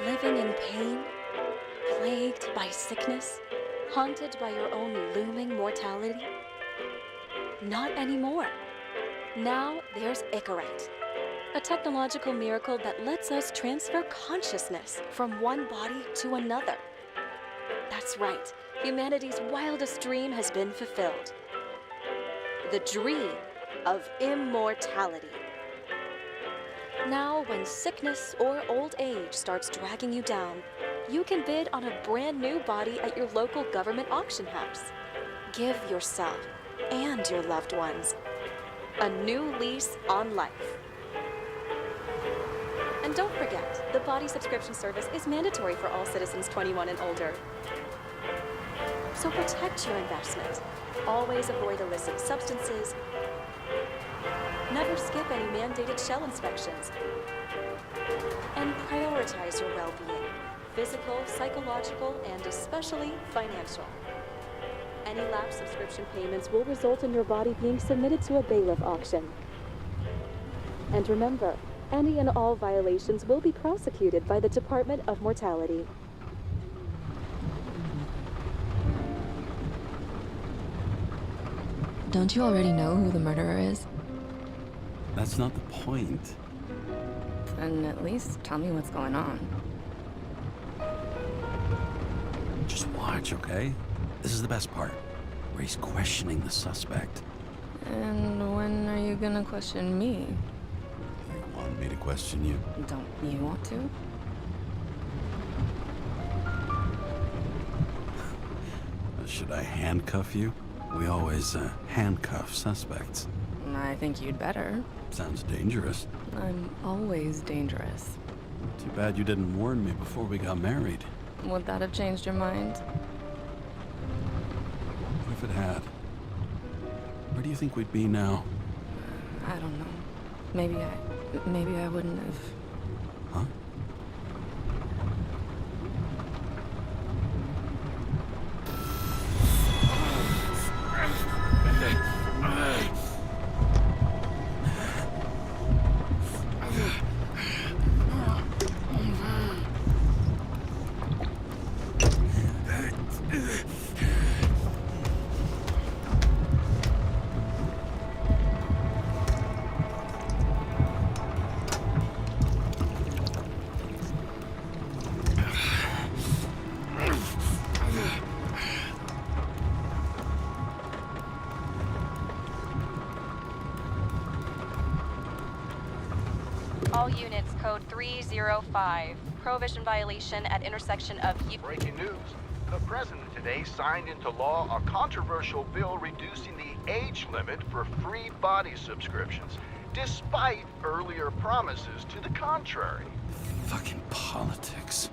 Living in pain, plagued by sickness, haunted by your own looming mortality? Not anymore. Now there's Icarite, a technological miracle that lets us transfer consciousness from one body to another. That's right, humanity's wildest dream has been fulfilled. The dream of immortality. Now, when sickness or old age starts dragging you down, you can bid on a brand new body at your local government auction house. Give yourself and your loved ones a new lease on life. And don't forget, the body subscription service is mandatory for all citizens 21 and older. So protect your investment. Always avoid illicit substances. Never skip any mandated shell inspections. And prioritize your well-being, physical, psychological, and especially financial. Any lapsed subscription payments will result in your body being submitted to a bailiff auction. And remember, any and all violations will be prosecuted by the Department of Mortality. Don't you already know who the murderer is? That's not the point. Then at least tell me what's going on. Just watch, okay? This is the best part, where he's questioning the suspect. And when are you gonna question me? You want me to question you? Don't you want to? Should I handcuff you? We always handcuff suspects. I think you'd better. Sounds dangerous. I'm always dangerous. Too bad you didn't warn me before we got married. Would that have changed your mind? What if it had? Where do you think we'd be now? I don't know. Maybe I wouldn't have. Huh? All units, code 305. Prohibition violation at intersection of... Breaking news. The president today signed into law a controversial bill reducing the age limit for free body subscriptions, despite earlier promises to the contrary. Fucking politics.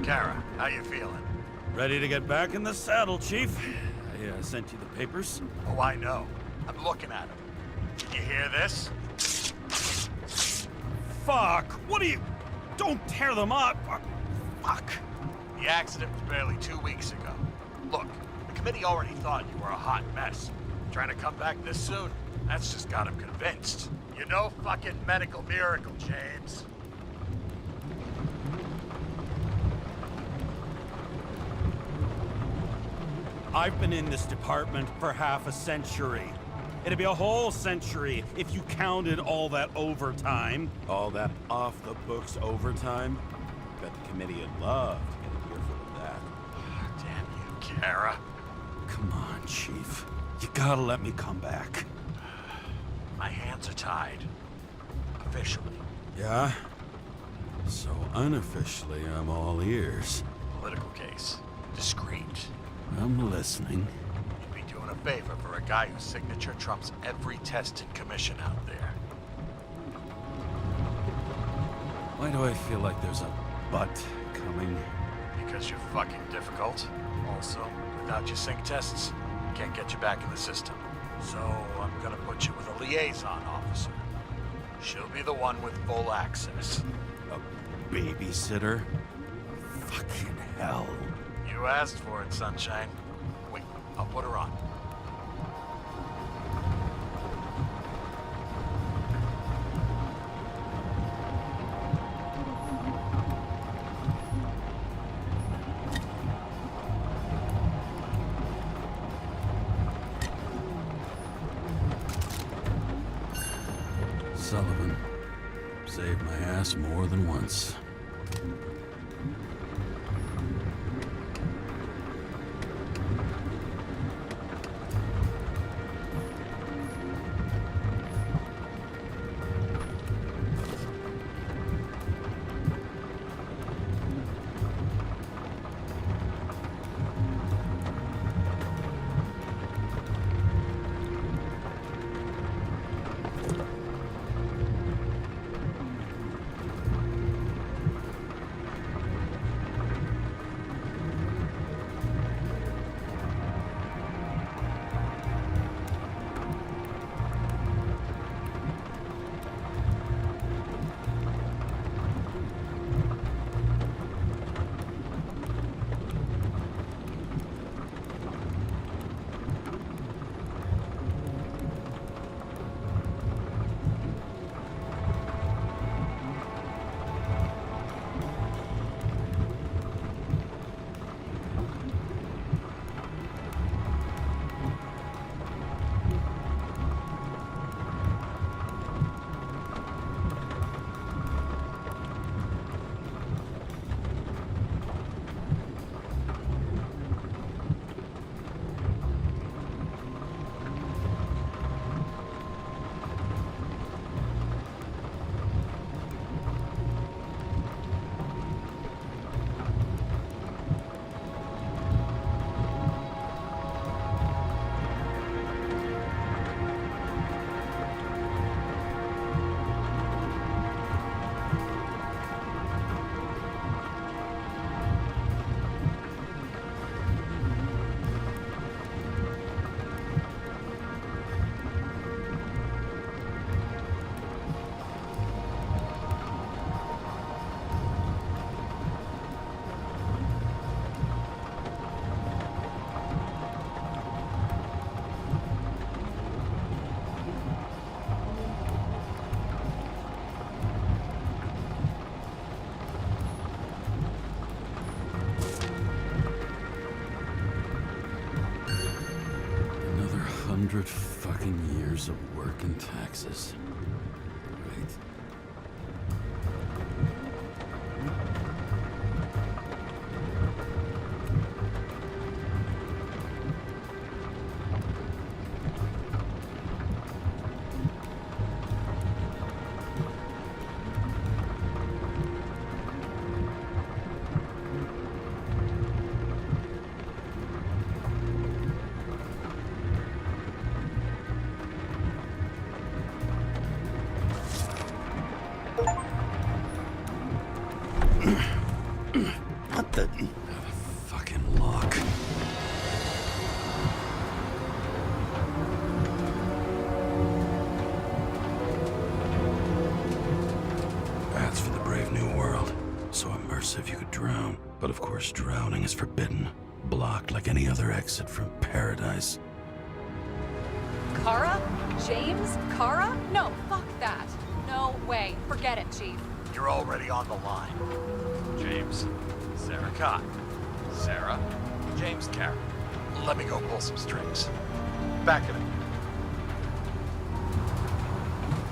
Kara, how you feeling? Ready to get back in the saddle, Chief. I sent you the papers. Oh, I know. I'm looking at them. Can you hear this? Fuck! What are you... Don't tear them up! Fuck! The accident was barely 2 weeks ago. Look, the committee already thought you were a hot mess. Trying to come back this soon, that's just got them convinced. You're no fucking medical miracle, James. I've been in this department for half a century. It'd be a whole century if you counted all that overtime. All that off-the-books overtime? Bet the committee would love to get an earful of that. Damn you, Kara. Come on, Chief. You gotta let me come back. My hands are tied. Officially. Yeah? So unofficially, I'm all ears. Political case. Discreet. I'm listening. You'd be doing a favor for a guy whose signature trumps every test and commission out there. Why do I feel like there's a but coming? Because you're fucking difficult. Also, without your sync tests, can't get you back in the system. So I'm gonna put you with a liaison officer. She'll be the one with full access. A babysitter? Fucking hell. You asked for it, Sunshine. Wait, I'll put her on. Sullivan. Saved my ass more than once. Another 100 fucking years of work and taxes. Right. What the fucking lock? That's for the brave new world. So immersive you could drown. But of course drowning is forbidden. Blocked like any other exit from paradise. Kara? James? Kara? No, fuck that. No way. Forget it, Chief. You're already on the line. James, Sarah Cott. Sarah, James Carroll. Let me go pull some strings. Back it up.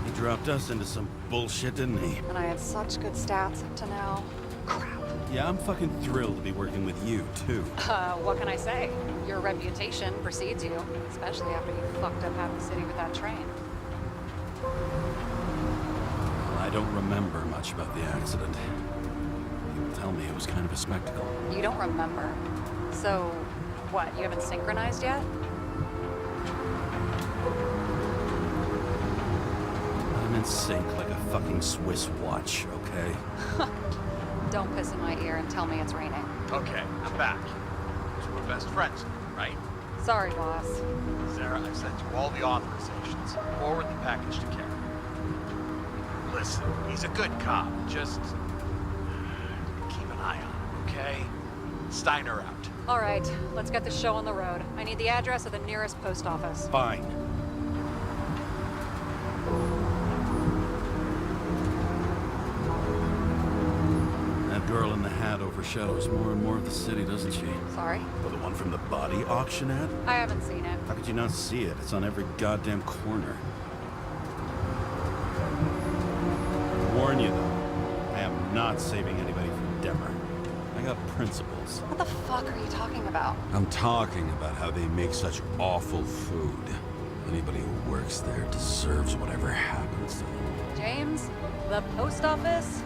He dropped us into some bullshit, didn't he? And I had such good stats up to now. Crap. Yeah, I'm fucking thrilled to be working with you, too. What can I say? Your reputation precedes you, especially after you fucked up half the city with that train. Well, I don't remember much about the accident. People tell me it was kind of a spectacle. You don't remember. So, what, you haven't synchronized yet? I'm in sync like a fucking Swiss watch, okay? Don't piss in my ear and tell me it's raining. Okay, I'm back. So we're best friends, right? Sorry, boss. Sarah, I've sent you all the authorizations. Forward the package to Karen. Listen, he's a good cop. Just keep an eye on him, okay? Steiner out. All right, let's get the show on the road. I need the address of the nearest post office. Fine. That girl in the hat overshadows more and more of the city, doesn't she? Sorry? Well, the one from the body auction ad? I haven't seen it. How could you not see it? It's on every goddamn corner. I warn you, though, I am not saving anybody from Demer. I got principles. What the fuck are you talking about? I'm talking about how they make such awful food. Anybody who works there deserves whatever happens to them. James? The post office?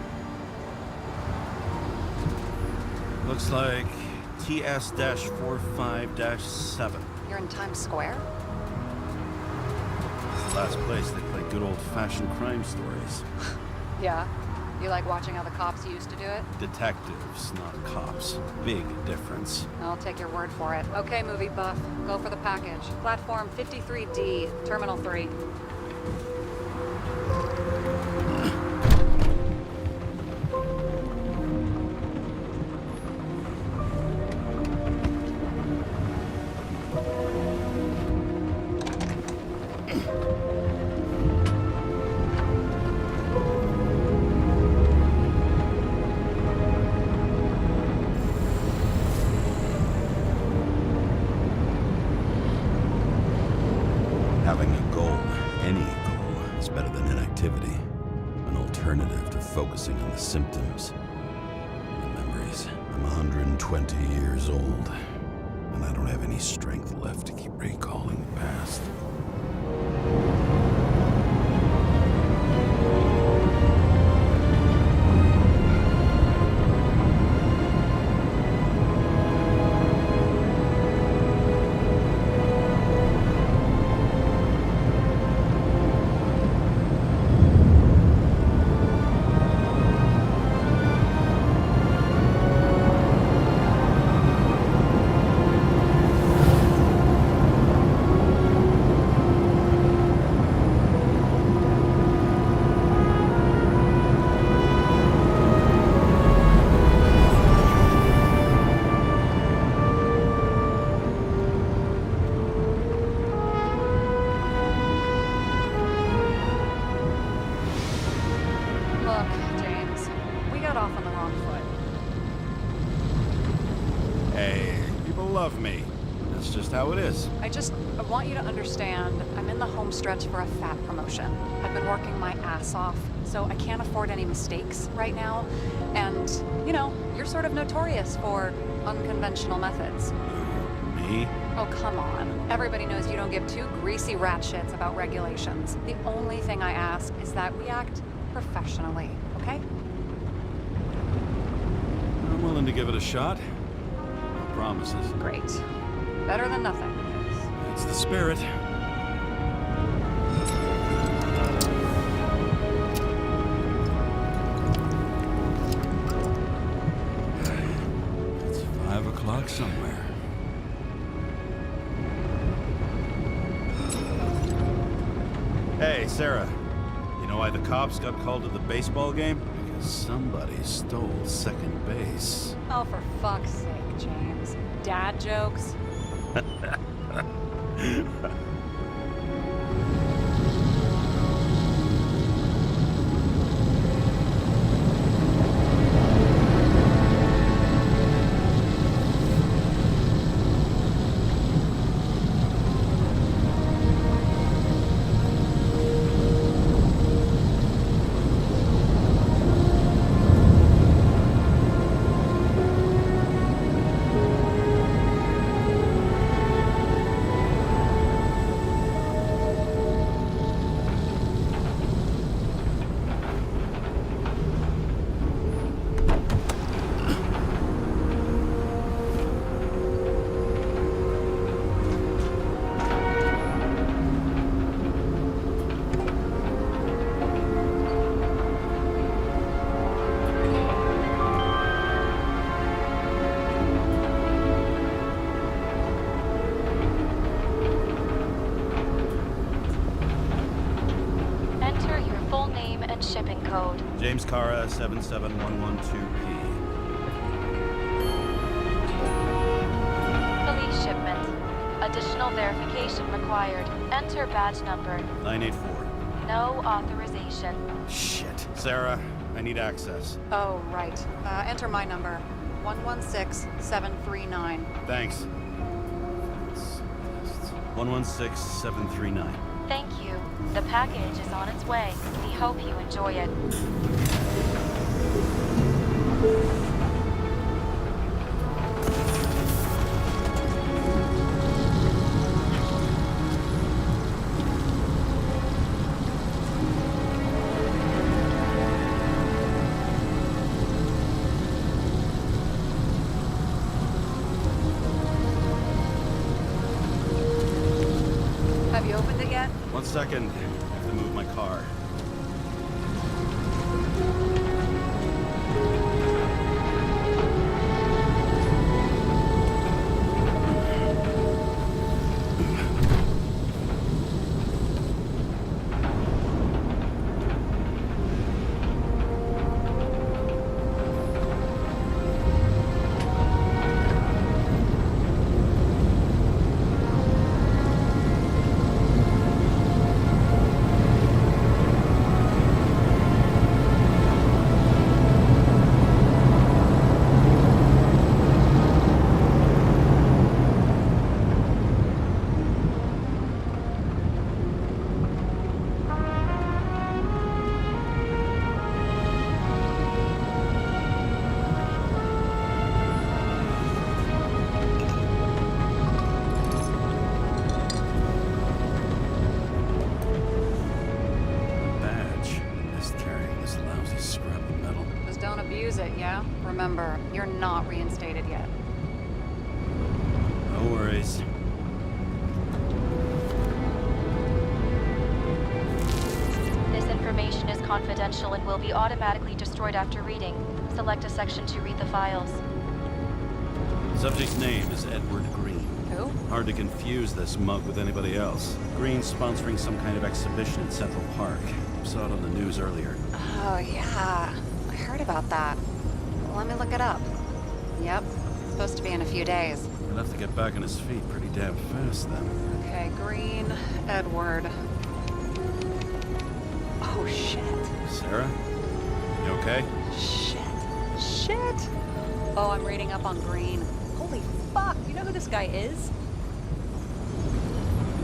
Looks like TS-45-7. You're in Times Square? It's the last place they play good old-fashioned crime stories. Yeah. You like watching how the cops used to do it? Detectives, not cops. Big difference. I'll take your word for it. Okay, movie buff. Go for the package. Platform 53D, Terminal 3. Having a goal, any goal, is better than inactivity. An alternative to focusing on the symptoms and the memories. I'm 120 years old, and I don't have any strength left to keep recalling the past. Look, James, we got off on the wrong foot. Hey, people love me. That's just how it is. I want you to understand, I'm in the home stretch for a fat promotion. I've been working my ass off, so I can't afford any mistakes right now. And, you know, you're sort of notorious for unconventional methods. Me? Oh, come on. Everybody knows you don't give two greasy rat shits about regulations. The only thing I ask is that we act professionally, okay? I'm willing to give it a shot. No promises. Great. Better than nothing. It's the spirit. It's 5 o'clock somewhere. Hey, Sarah. You know why the cops got called to the baseball game? Because somebody stole second base. Oh, for fuck's sake, James. Dad jokes? Full name and shipping code. James Cara, 77112P. Police shipment. Additional verification required. Enter badge number. 984. No authorization. Shit. Sarah, I need access. Oh, right. Enter my number. 116739. Thanks. 116739. Thank you. The package is on its way. We hope you enjoy it. Have you opened it yet? 1 second. I have to move my car. Use it, yeah? Remember, you're not reinstated yet. No worries. This information is confidential and will be automatically destroyed after reading. Select a section to read the files. Subject's name is Edward Green. Who? Hard to confuse this mug with anybody else. Green's sponsoring some kind of exhibition in Central Park. Saw it on the news earlier. Oh, yeah. I heard about that. Let me look it up. Yep. Supposed to be in a few days. He'll have to get back on his feet pretty damn fast then. Okay, Green, Edward. Oh, shit. Sarah? You okay? Shit. Oh, I'm reading up on Green. Holy fuck, you know who this guy is?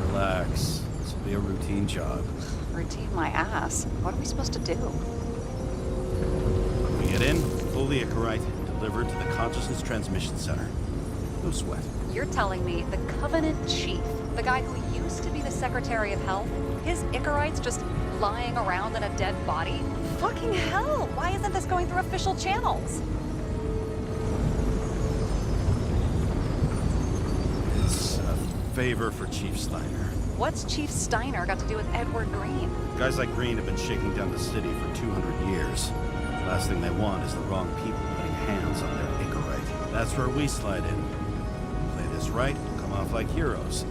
Relax. This will be a routine job. Routine my ass. What are we supposed to do? We get in, pull the Icarite, and deliver it to the Consciousness Transmission Center. No sweat. You're telling me the Covenant Chief, the guy who used to be the Secretary of Health, his Icarite's just lying around in a dead body? Fucking hell! Why isn't this going through official channels? It's a favor for Chief Steiner. What's Chief Steiner got to do with Edward Green? Guys like Green have been shaking down the city for 200 years. The last thing they want is the wrong people putting hands on their Icarite. That's where we slide in. Play this right, we'll come off like heroes.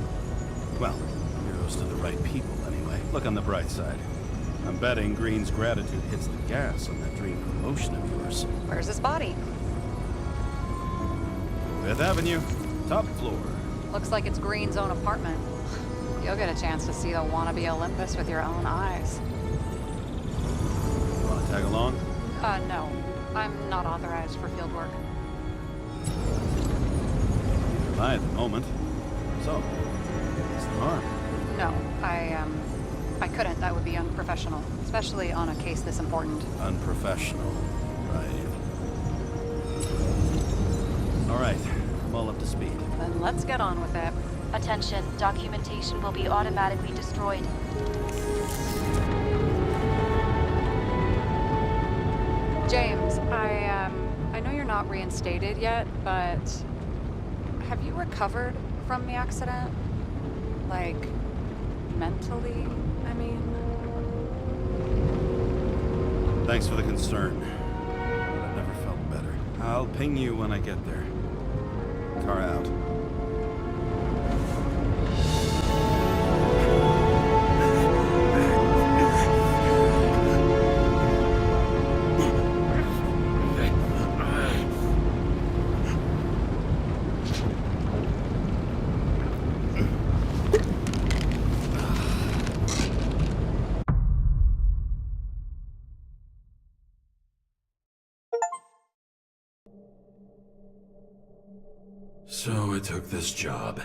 Well, heroes to the right people, anyway. Look on the bright side. I'm betting Green's gratitude hits the gas on that dream promotion of yours. Where's his body? 5th Avenue, top floor. Looks like it's Green's own apartment. You'll get a chance to see the wannabe Olympus with your own eyes. Want to tag along? No. I'm not authorized for field work. Neither am I at the moment. So, what's the harm? No, I couldn't. That would be unprofessional, especially on a case this important. Unprofessional, right. All right, I'm all up to speed. Then let's get on with it. Attention, documentation will be automatically destroyed. James, I know you're not reinstated yet, but have you recovered from the accident? Like, mentally, I mean? Thanks for the concern. But I've never felt better. I'll ping you when I get there. Car out. So I took this job.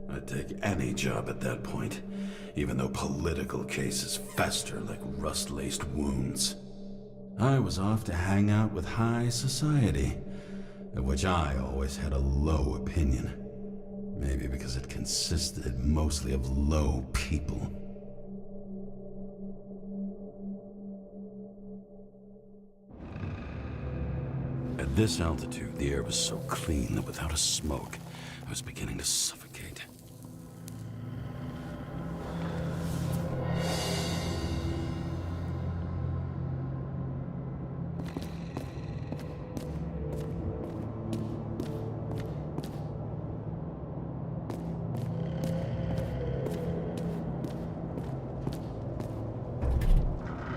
I'd take any job at that point, even though political cases fester like rust-laced wounds. I was off to hang out with high society, of which I always had a low opinion. Maybe because it consisted mostly of low people. At this altitude, the air was so clean that without a smoke, I was beginning to suffocate.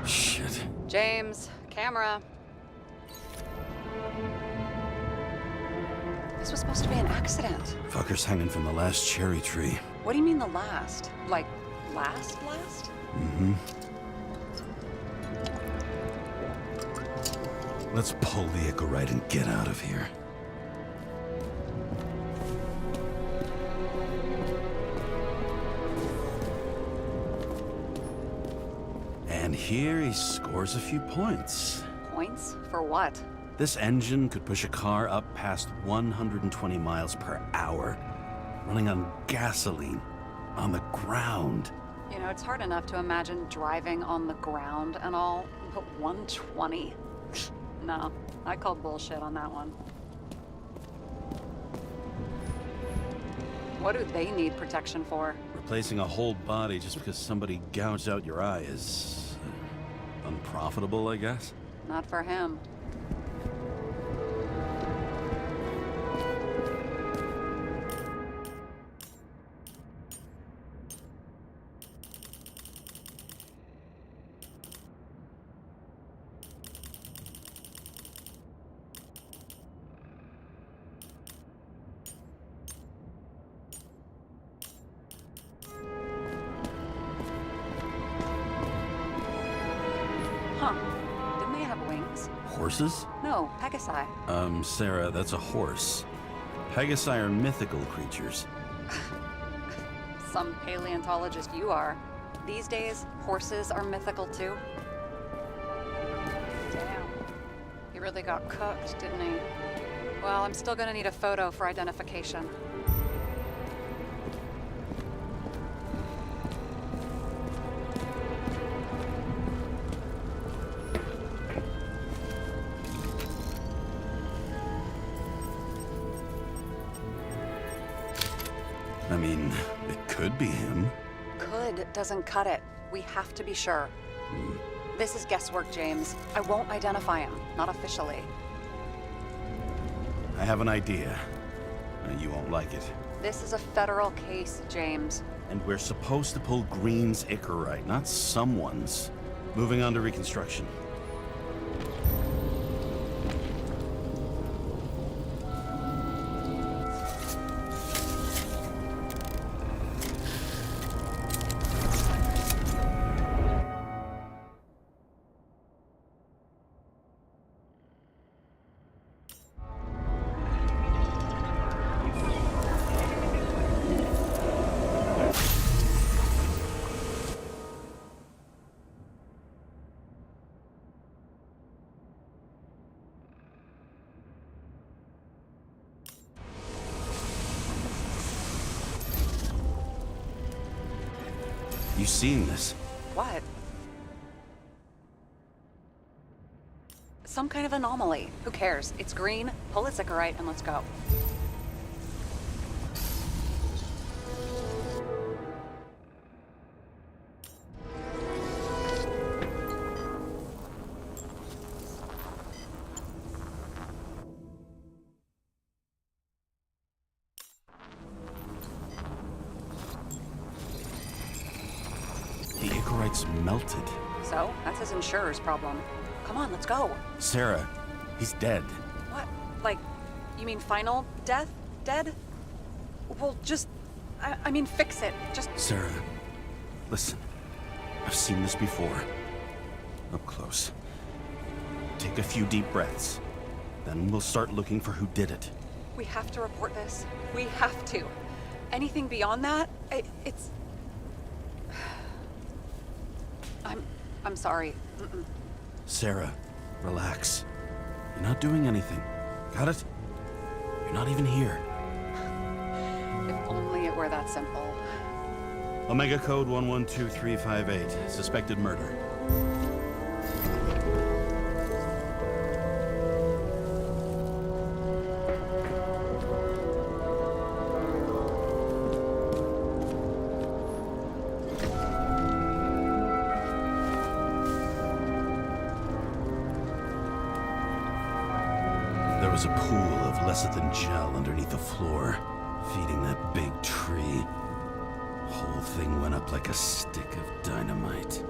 Shit. James, camera. This was supposed to be an accident. Fucker's hanging from the last cherry tree. What do you mean the last? Like, last? Mm-hmm. Let's pull the Icarite and get out of here. And here he scores a few points. Points? For what? This engine could push a car up past 120 miles per hour, running on gasoline, on the ground. You know, it's hard enough to imagine driving on the ground and all, but 120? No, I call bullshit on that one. What do they need protection for? Replacing a whole body just because somebody gouged out your eye is unprofitable, I guess. Not for him. Huh. Didn't they have wings? Horses? No, Pegasi. Sarah, that's a horse. Pegasi are mythical creatures. Some paleontologist you are. These days, horses are mythical too. Damn. He really got cooked, didn't he? Well, I'm still gonna need a photo for identification. I mean, it could be him. Could doesn't cut it. We have to be sure. This is guesswork, James. I won't identify him. Not officially. I have an idea. You won't like it. This is a federal case, James. And we're supposed to pull Green's Icarite, not someone's. Moving on to reconstruction. You seeing this? What? Some kind of anomaly. Who cares? It's green. Pull its Icarite and let's go. The Icarite's melted. So, that's his insurer's problem. Come on, let's go. Sarah, he's dead. What? Like, you mean final death? Dead? Well, just... I mean, fix it. Just... Sarah, listen. I've seen this before. Up close. Take a few deep breaths. Then we'll start looking for who did it. We have to report this. We have to. Anything beyond that, it's... I'm sorry. Mm-mm. Sarah, relax. You're not doing anything. Got it? You're not even here. If only it were that simple. Omega code 112358. Suspected murder. There was a pool of lecithin gel underneath the floor, feeding that big tree. Whole thing went up like a stick of dynamite.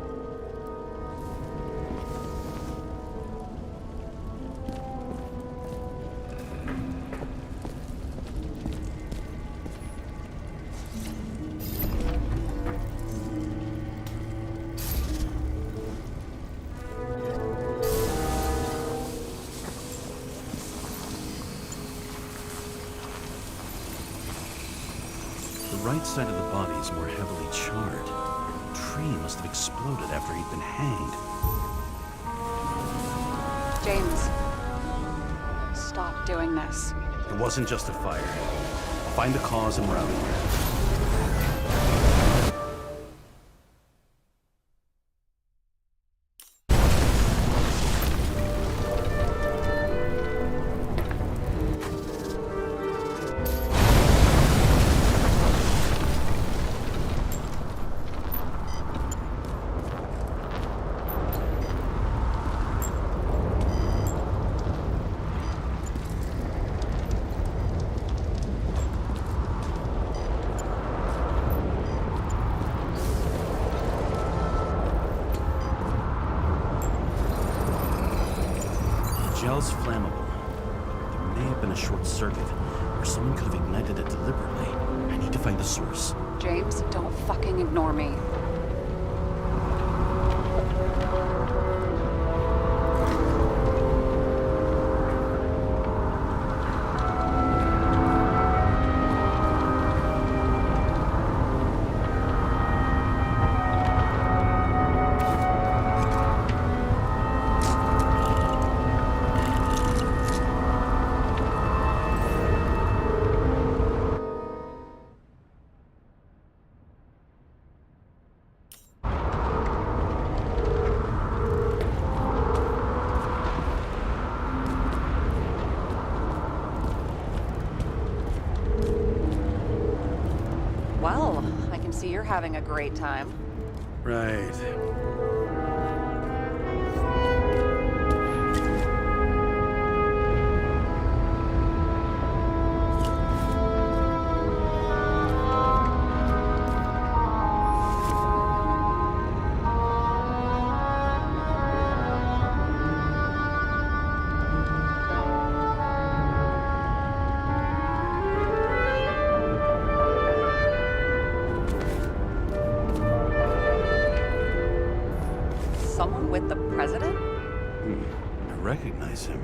The right side of the body is more heavily charred. The tree must have exploded after he'd been hanged. James, stop doing this. It wasn't just a fire. Find the cause and we're out of here. Gel's flammable. There may have been a short circuit, or someone could have ignited it deliberately. I need to find the source. James, don't fucking ignore me. Well, I can see you're having a great time. Right. Someone with the president? I recognize him.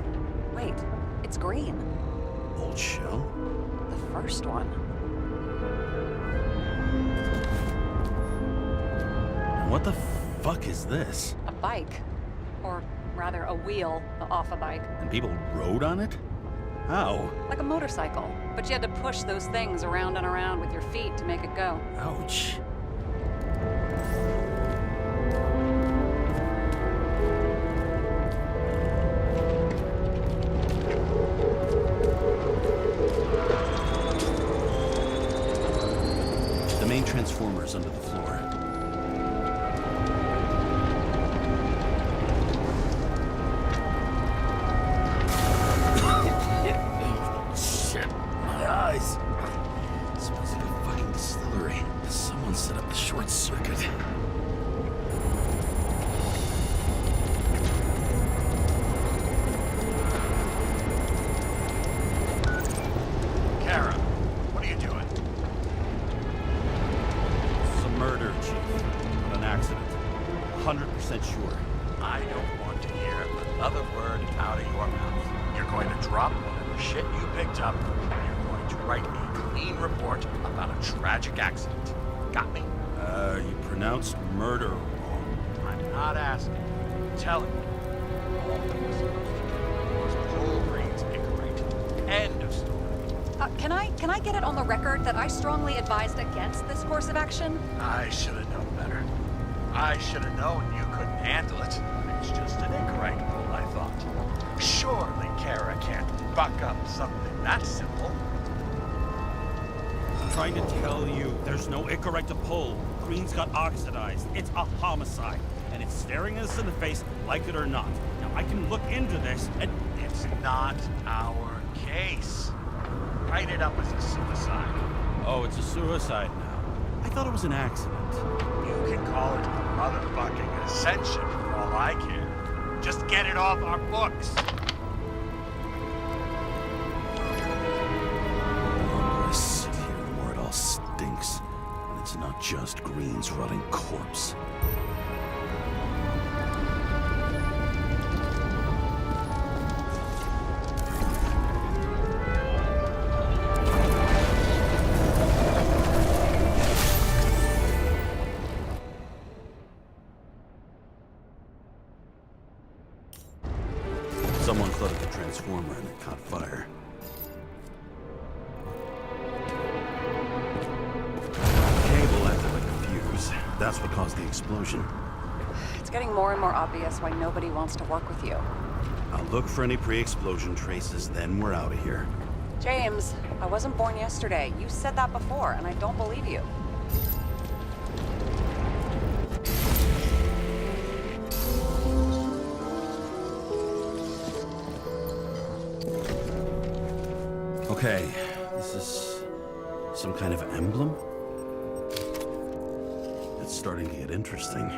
Wait, it's Green. Old Shell? The first one. And what the fuck is this? A bike. Or rather, a wheel off a bike. And people rode on it? How? Like a motorcycle. But you had to push those things around and around with your feet to make it go. Ouch. The main transformer is under the floor. Shit, my eyes. Smells like a fucking distillery. Someone set up the short circuit. Kara, what are you doing? It's a murder, Chief. Not an accident. 100% sure. I don't want to hear another word out of your mouth. You're going to drop one of shit you picked up, and you're going to write a clean report about a tragic accident. Got me? You pronounced murder wrong. I'm not asking. I'm telling you. All that was supposed to do was pull Green's Icarite. End of story. Can I get it on the record that I strongly advised against this course of action? I should have known better. I should have known you couldn't handle it. It's just an Icarite pull, I thought. Surely Kara can't buck up something that simple. I'm trying to tell you, there's no Icarite to pull. Green's got oxidized. It's a homicide. And it's staring us in the face, like it or not. Now, I can look into this, and It's not our case. Write it up as a suicide. oh, it's a suicide now. I thought it was an accident. You can call it a motherfucking ascension for all I care. Just get it off our books. The longer I sit here, the more it all stinks. And it's not just Green's rotting corpse. Someone flooded the transformer and it caught fire. Cable acted like a fuse. That's what caused the explosion. It's getting more and more obvious why nobody wants to work with you. I'll look for any pre-explosion traces, then we're out of here. James, I wasn't born yesterday. You said that before, and I don't believe you. Okay, this is some kind of emblem? It's starting to get interesting.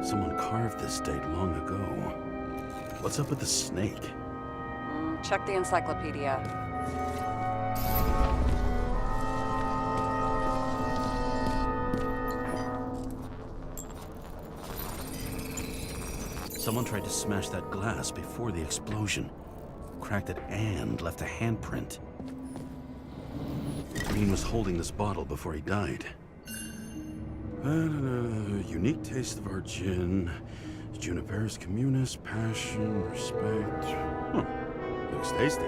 Someone carved this date long ago. What's up with the snake? Check the encyclopedia. Someone tried to smash that glass before the explosion. Cracked it and left a handprint. Green was holding this bottle before he died. Unique taste of our gin. Juniperus communis, passion, respect. Huh. Looks tasty.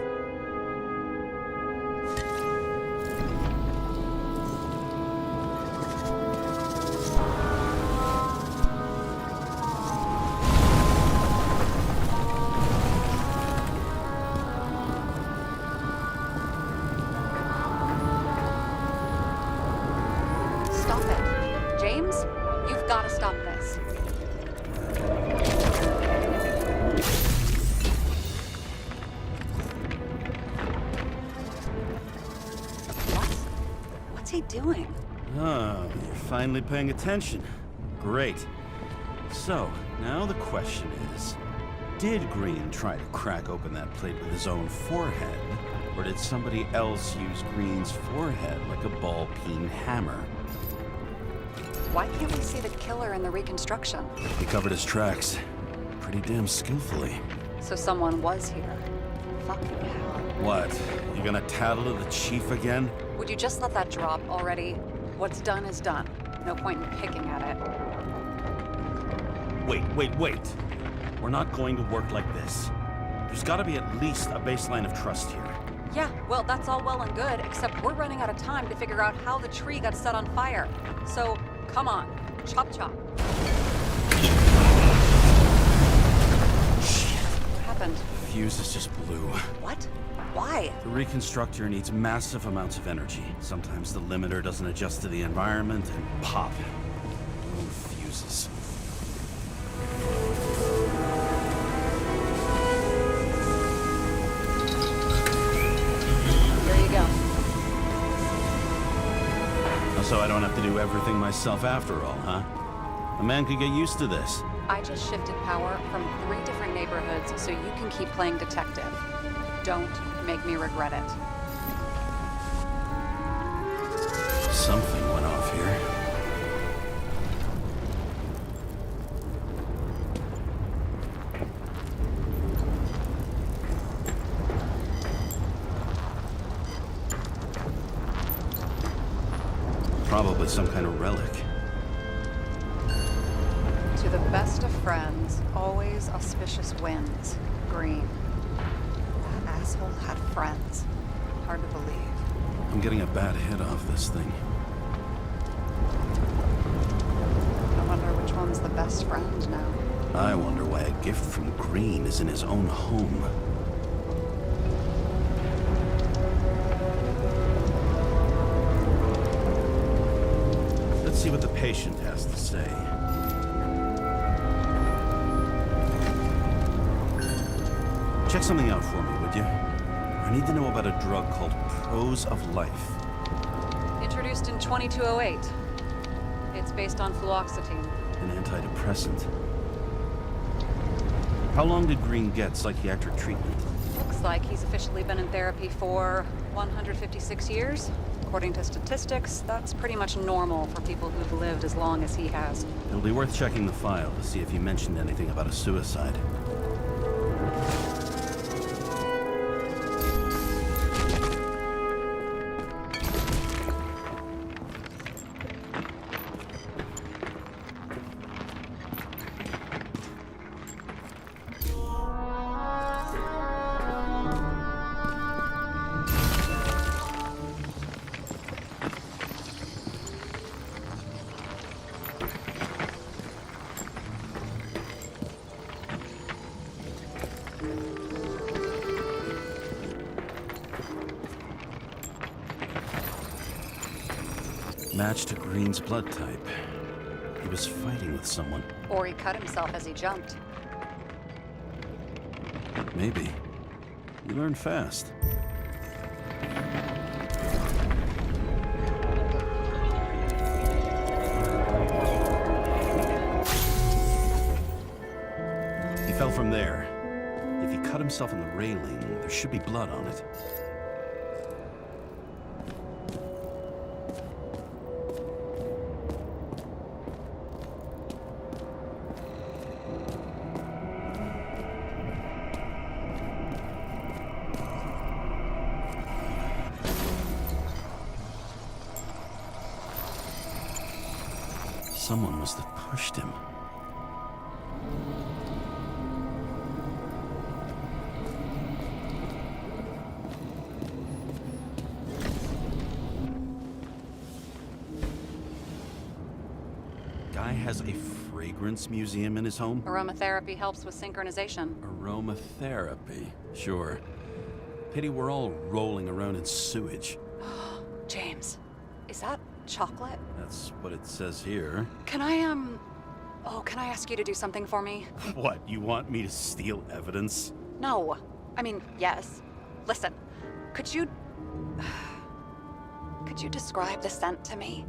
Stop it. James, you've got to stop this. What's he doing? Oh, you're finally paying attention. Great. So, now the question is, did Green try to crack open that plate with his own forehead, or did somebody else use Green's forehead like a ball-peen hammer? Why can't we see the killer in the reconstruction? He covered his tracks pretty damn skillfully. So someone was here. Fucking hell. What? You gonna tattle to the chief again? Would you just let that drop already? What's done is done. No point in picking at it. Wait. We're not going to work like this. There's gotta be at least a baseline of trust here. Yeah, well, that's all well and good, except we're running out of time to figure out how the tree got set on fire. So, come on. Chop chop. What happened? Fuses just blew. What? Why? The reconstructor needs massive amounts of energy. Sometimes the limiter doesn't adjust to the environment and pop. Oh, fuses. Here you go. So I don't have to do everything myself after all, huh? A man could get used to this. I just shifted power from 3 different neighborhoods so you can keep playing detective. Don't make me regret it. Something went off here. Probably some kind of relic. To the best of friends, always auspicious winds. Green. That asshole had friends. Hard to believe. I'm getting a bad hit off this thing. I wonder which one's the best friend now. I wonder why a gift from Green is in his own home. Let's see what the patient has to say. Check something out for me, would you? I need to know about a drug called Pros of Life. Introduced in 2208. It's based on fluoxetine. An antidepressant. How long did Green get psychiatric treatment? Looks like he's officially been in therapy for 156 years. According to statistics, that's pretty much normal for people who've lived as long as he has. It'll be worth checking the file to see if he mentioned anything about a suicide. Match to Green's blood type. He was fighting with someone. Or he cut himself as he jumped. Maybe. You learn fast. He fell from there. If he cut himself in the railing, there should be blood on it. Someone must have pushed him. Guy has a fragrance museum in his home? Aromatherapy helps with synchronization. Aromatherapy, sure. Pity we're all rolling around in sewage. James, is that chocolate? That's what it says here. Can I ask you to do something for me? What, you want me to steal evidence? No. I mean, yes. Listen, could you describe the scent to me?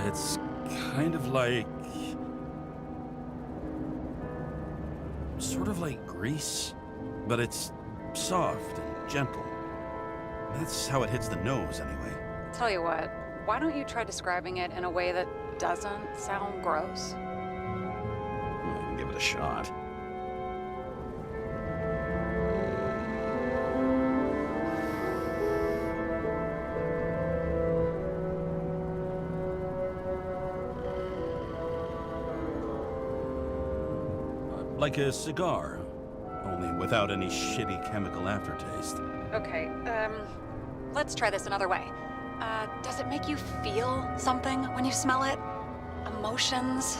It's kind of like... sort of like grease, but it's soft and gentle. That's how it hits the nose, anyway. Tell you what, why don't you try describing it in a way that doesn't sound gross? I can give it a shot. Like a cigar, only without any shitty chemical aftertaste. Okay, let's try this another way. Does it make you feel something when you smell it? Emotions?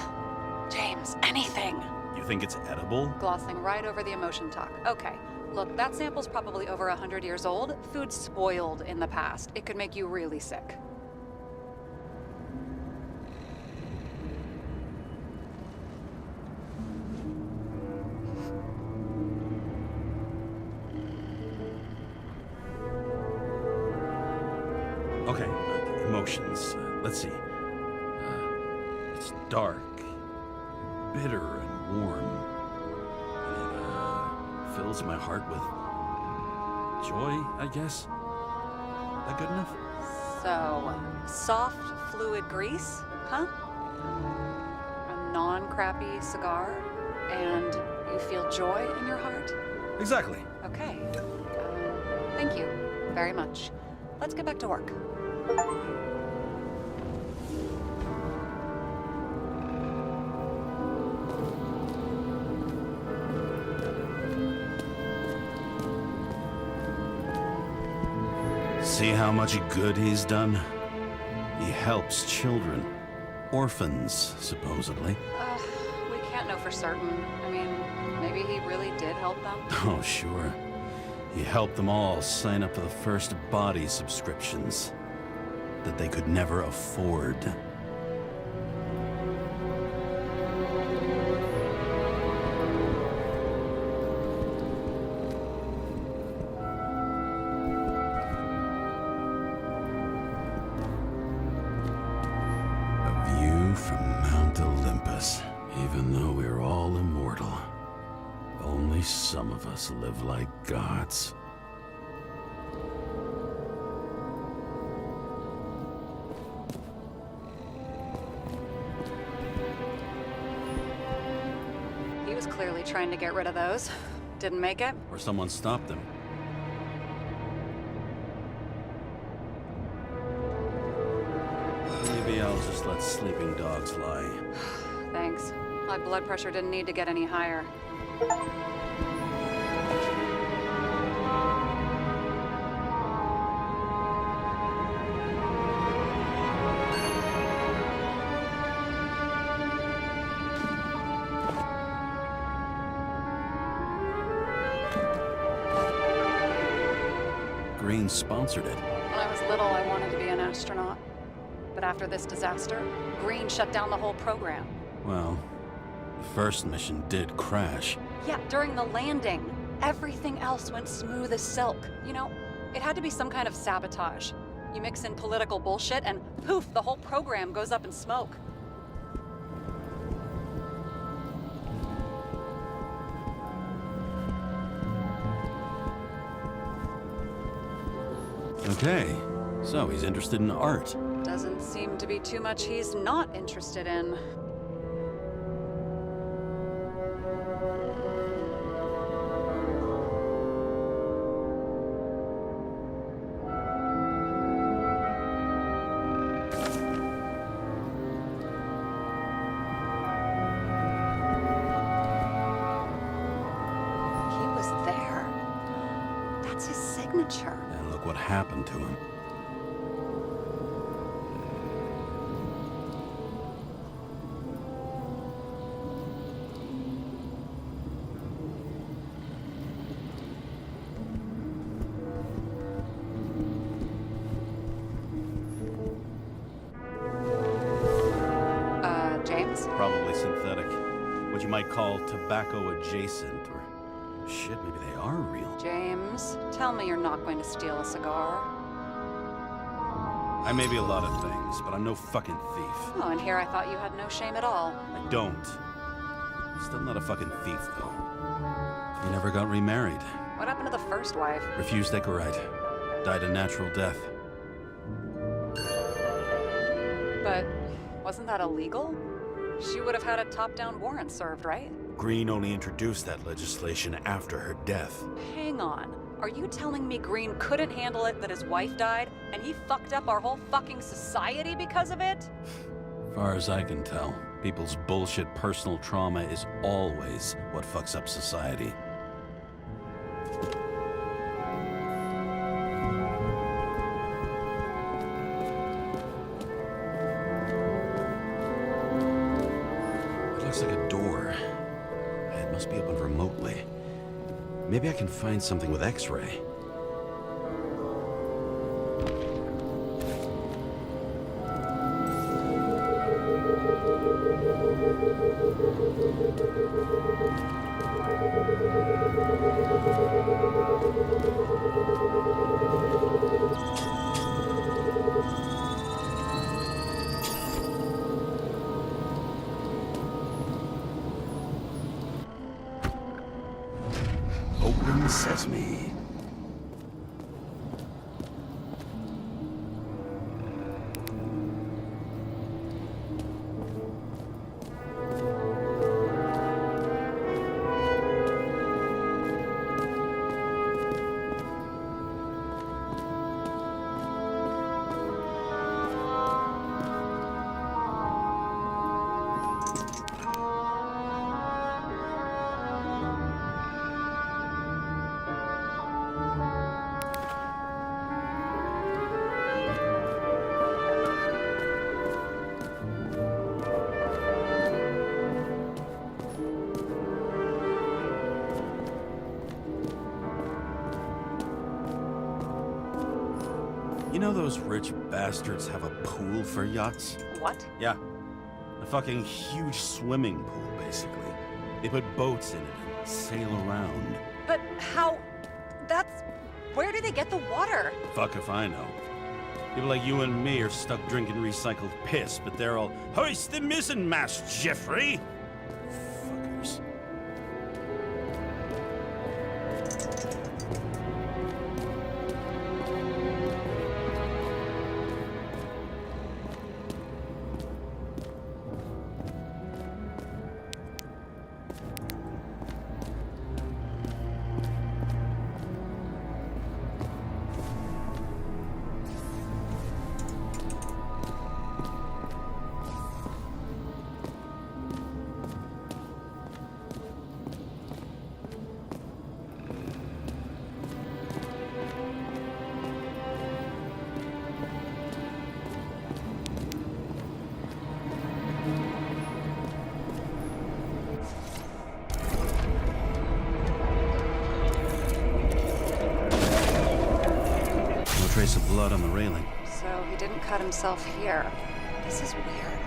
James, anything. You think it's edible? Glossing right over the emotion talk. Okay, look, that sample's probably over 100 years old. Food spoiled in the past. It could make you really sick. Okay, emotions. Let's see. It's dark, bitter, and warm. And it fills my heart with joy, I guess. That good enough? So, soft fluid grease, huh? A non-crappy cigar, and you feel joy in your heart? Exactly. Okay. Thank you very much. Let's get back to work. See how much good he's done? He helps children. Orphans, supposedly. We can't know for certain. I mean, maybe he really did help them. Oh, sure. He helped them all sign up for the first body subscriptions that they could never afford. A view from Mount Olympus. Even though we're all immortal, only some of us live like gods. He was clearly trying to get rid of those. Didn't make it. Or someone stopped them. Maybe I'll just let sleeping dogs lie. Thanks. My blood pressure didn't need to get any higher. Green sponsored it. When I was little, I wanted to be an astronaut. But after this disaster, Green shut down the whole program. Well, the first mission did crash. Yeah, during the landing. Everything else went smooth as silk. You know, it had to be some kind of sabotage. You mix in political bullshit and poof, the whole program goes up in smoke. Okay, so he's interested in art. Doesn't seem to be too much he's not interested in. He was there. That's his signature. And look what happened to him. James? Probably synthetic. What you might call tobacco adjacent, or shit, maybe they are real. James, tell me you're not going to steal a cigar. I may be a lot of things, but I'm no fucking thief. Oh, and here I thought you had no shame at all. I don't. Still not a fucking thief, though. He never got remarried. What happened to the first wife? Refused Ecorite. Died a natural death. But wasn't that illegal? She would have had a top-down warrant served, right? Green only introduced that legislation after her death. Hang on. Are you telling me Green couldn't handle it that his wife died, and he fucked up our whole fucking society because of it? Far as I can tell, people's bullshit personal trauma is always what fucks up society. It looks like a door. It must be opened remotely. Maybe I can find something with X-ray. Open sesame. You know those rich bastards have a pool for yachts? What? Yeah. A fucking huge swimming pool, basically. They put boats in it and sail around. But how... That's... Where do they get the water? Fuck if I know. People like you and me are stuck drinking recycled piss, but they're all, hoist the mizzenmast, Jeffrey! Fuckers. Trace of blood on the railing. So he didn't cut himself here. This is weird.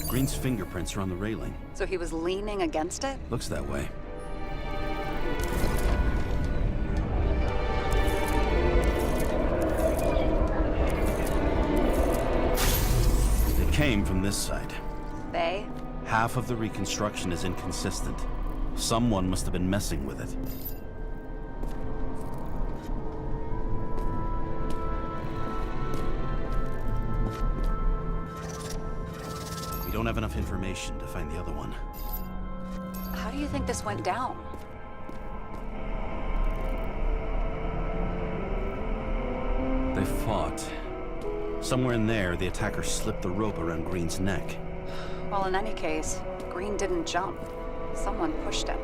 Green's fingerprints are on the railing. So he was leaning against it? Looks that way. It came from this side. They? Half of the reconstruction is inconsistent. Someone must have been messing with it. We don't have enough information to find the other one. How do you think this went down? They fought. Somewhere in there, the attacker slipped the rope around Green's neck. Well, in any case, Green didn't jump. Someone pushed him.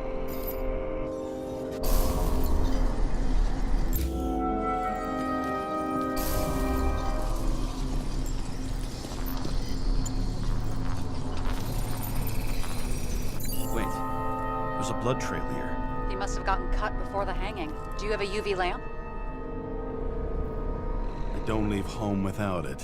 Wait, there's a blood trail here. He must have gotten cut before the hanging. Do you have a UV lamp? I don't leave home without it.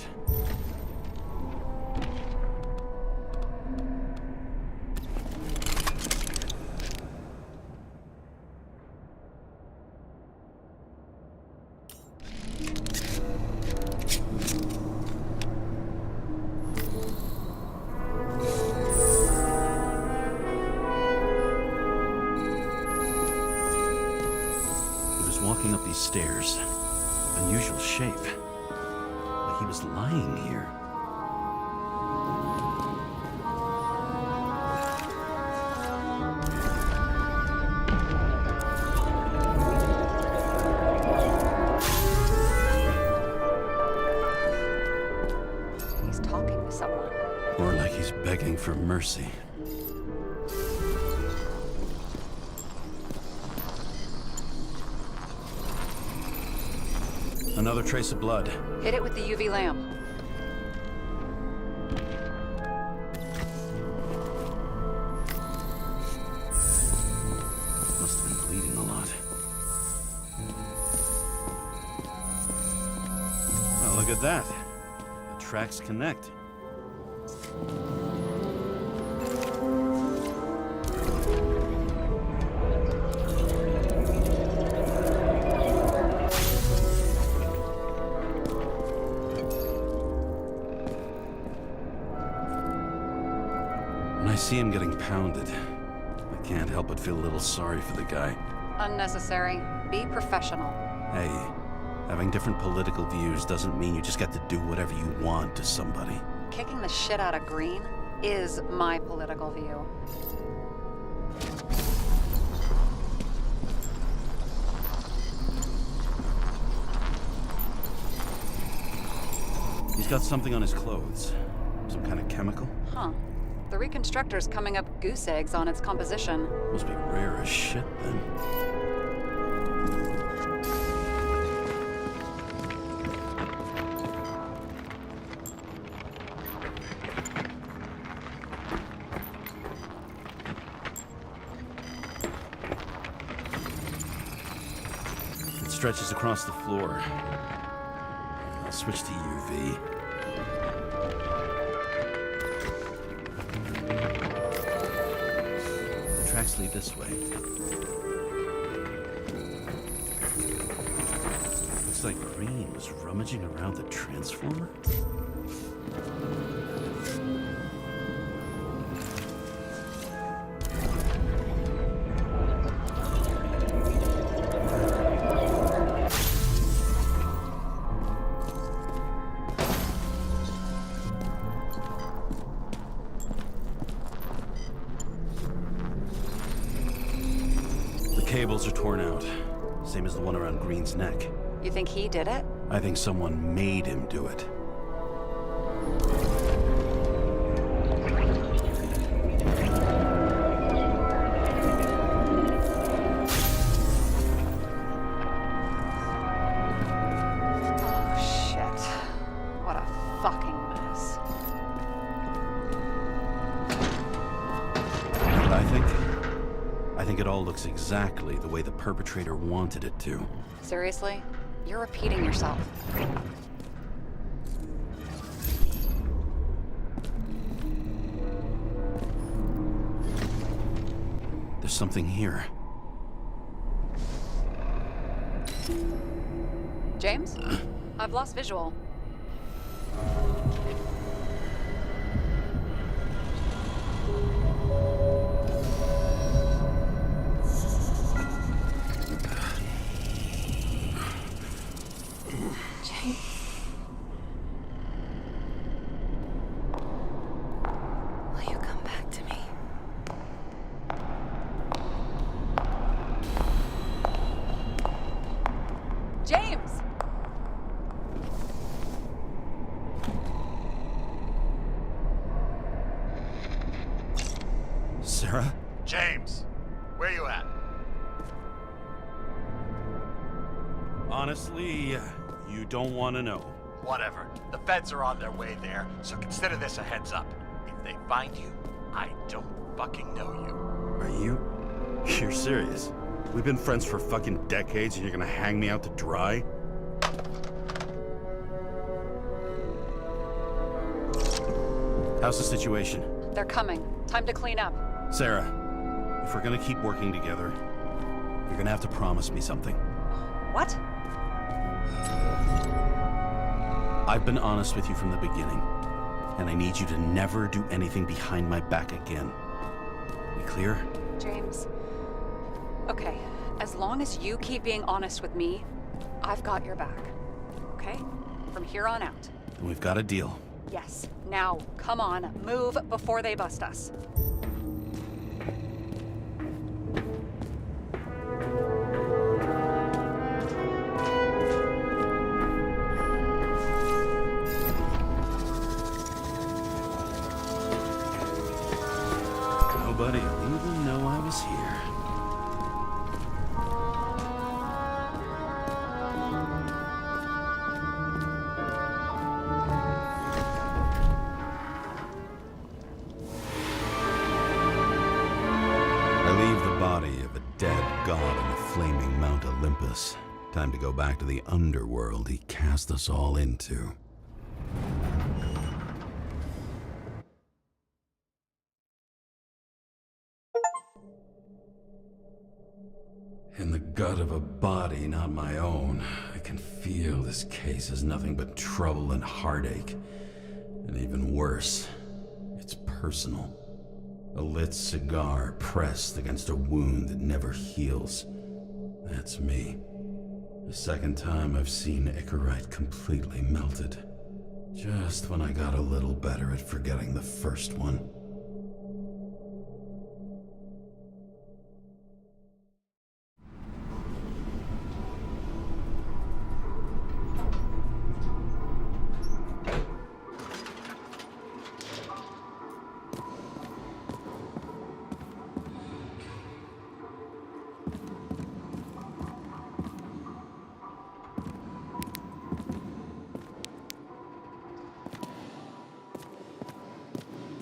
Walking up these stairs. Unusual shape. Like he was lying here. He's talking to someone. Or like he's begging for mercy. Another trace of blood. Hit it with the UV lamp. Must have been bleeding a lot. Well, look at that. The tracks connect. When I see him getting pounded, I can't help but feel a little sorry for the guy. Unnecessary. Be professional. Hey, having different political views doesn't mean you just get to do whatever you want to somebody. Kicking the shit out of Green is my political view. He's got something on his clothes. Some kind of chemical? Huh. The reconstructor's coming up goose eggs on its composition. Must be rare as shit, then. stretches across the floor. I'll switch to UV. The tracks lead this way. Looks like Green was rummaging around the transformer. Cables are torn out, same as the one around Green's neck. You think he did it? I think someone made him do it. Oh, shit. What a fucking mess. I think it all looks exactly the way the perpetrator wanted it to. Seriously? You're repeating yourself. There's something here. James? I've lost visual. Will you come back to me? James! Sarah? James, where you at? Honestly, you don't want to know. Whatever. The feds are on their way there, so consider this a heads up. If they find you, I don't fucking know you. Are you? You're serious? We've been friends for fucking decades and you're gonna hang me out to dry? How's the situation? They're coming. Time to clean up. Sarah, if we're gonna keep working together, you're gonna have to promise me something. What? I've been honest with you from the beginning, and I need you to never do anything behind my back again. We clear? James. Okay, as long as you keep being honest with me, I've got your back. Okay? From here on out. Then we've got a deal. Yes. Now, come on, move before they bust us. Nobody will even know I was here. Dead god on the flaming Mount Olympus. Time to go back to the underworld he cast us all into. In the gut of a body not my own, I can feel this case is nothing but trouble and heartache. And even worse, it's personal. A lit cigar pressed against a wound that never heals. That's me. The second time I've seen Icarite completely melted. Just when I got a little better at forgetting the first one.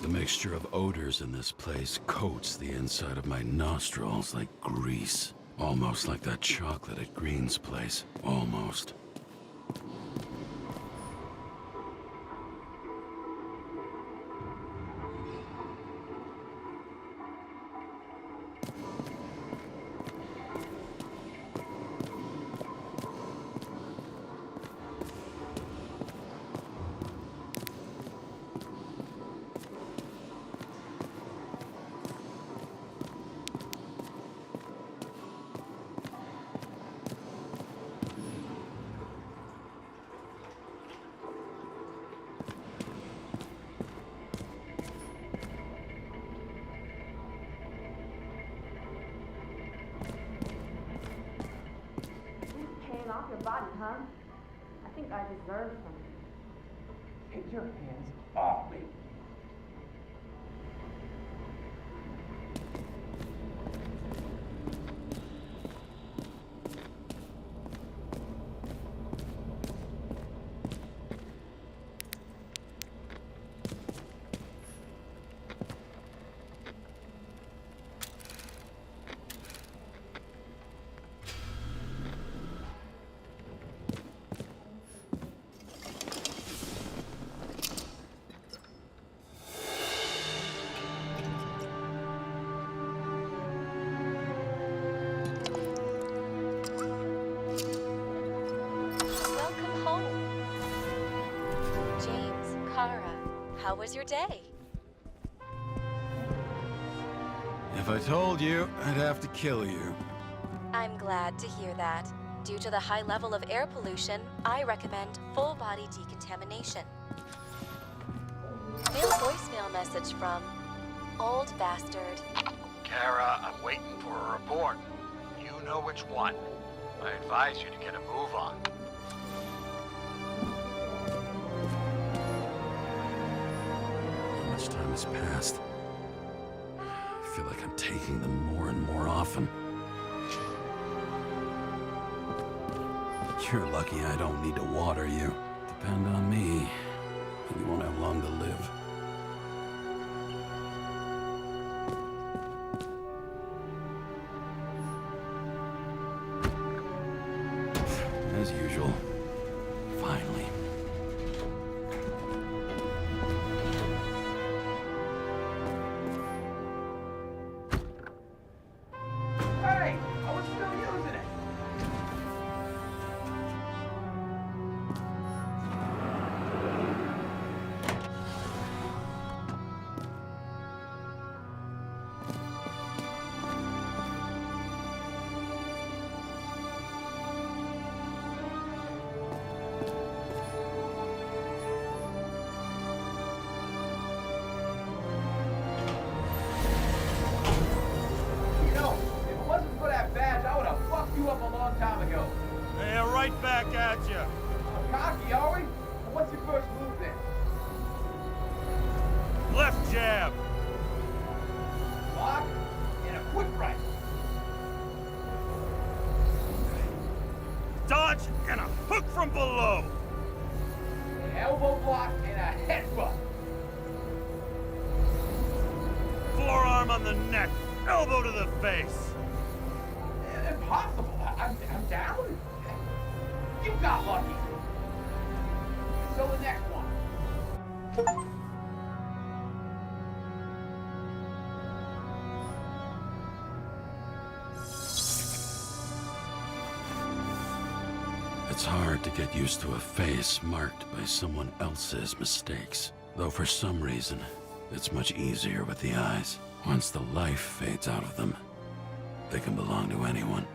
The mixture of odors in this place coats the inside of my nostrils like grease. Almost like that chocolate at Green's place. Almost. Paying off your body, huh? I think I deserve some. Take your hands off me. Welcome home. James, Kara, how was your day? If I told you, I'd have to kill you. I'm glad to hear that. Due to the high level of air pollution, I recommend full-body decontamination. New voicemail message from Old Bastard. Kara, I'm waiting for a report. You know which one. I advise you to get a move on. How much time has passed? I feel like I'm taking them more and more often. You're lucky I don't need to water you. Depend on me, and you won't have long to live. As usual. Finally. Hey! I was still using it! You know, if it wasn't for that badge, I would have fucked you up a long time ago. Yeah, right back at you. Cocky, are we? What's your first move then? Left jab. Block and a quick right. Dodge and a hook from below. An elbow block and a headbutt. Forearm on the neck. Elbow to the face. Impossible. I'm down. You got lucky. So the next one. It's hard to get used to a face marked by someone else's mistakes. Though for some reason, it's much easier with the eyes. Once the life fades out of them, they can belong to anyone.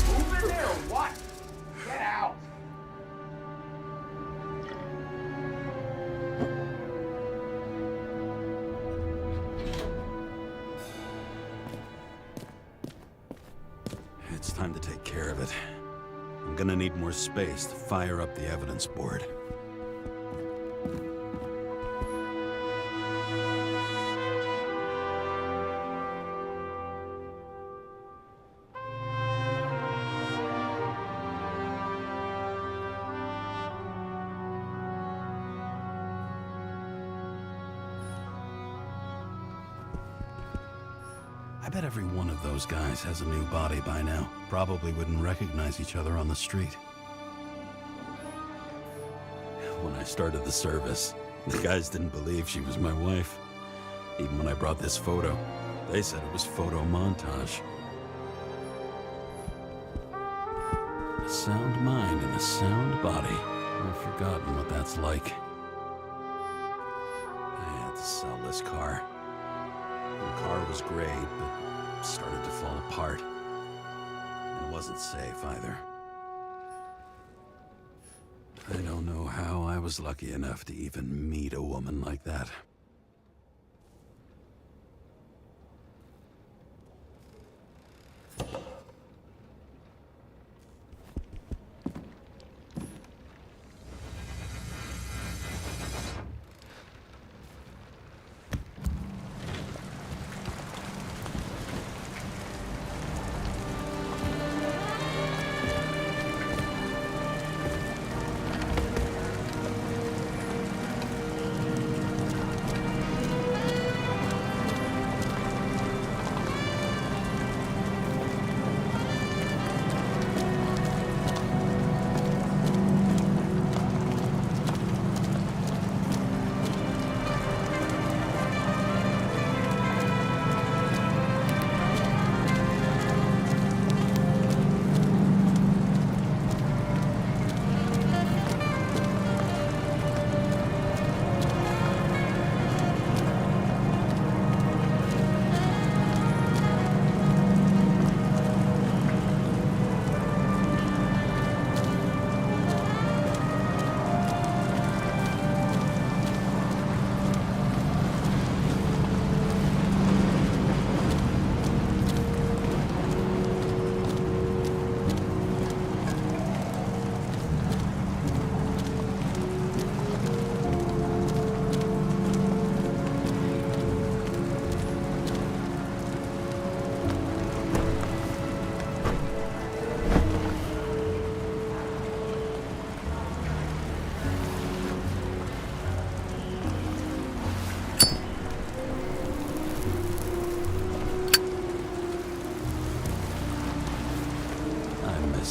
Move in there or what? Get out. It's time to take care of it. I'm gonna need more space to fire up the evidence board. I bet every one of those guys has a new body by now. Probably wouldn't recognize each other on the street. When I started the service, the guys didn't believe she was my wife. Even when I brought this photo, they said it was photo montage. A sound mind and a sound body. I've forgotten what that's like. I had to sell this car. The car was great, but started to fall apart. And it wasn't safe either. I don't know how I was lucky enough to even meet a woman like that.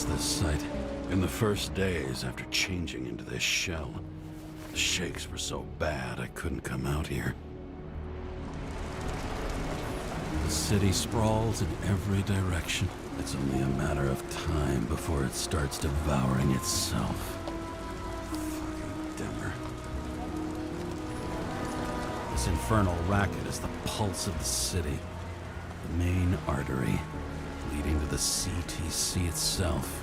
This site. In the first days after changing into this shell, the shakes were so bad I couldn't come out here. The city sprawls in every direction. It's only a matter of time before it starts devouring itself. Fucking Denver. This infernal racket is the pulse of the city, the main artery leading to the CTC itself.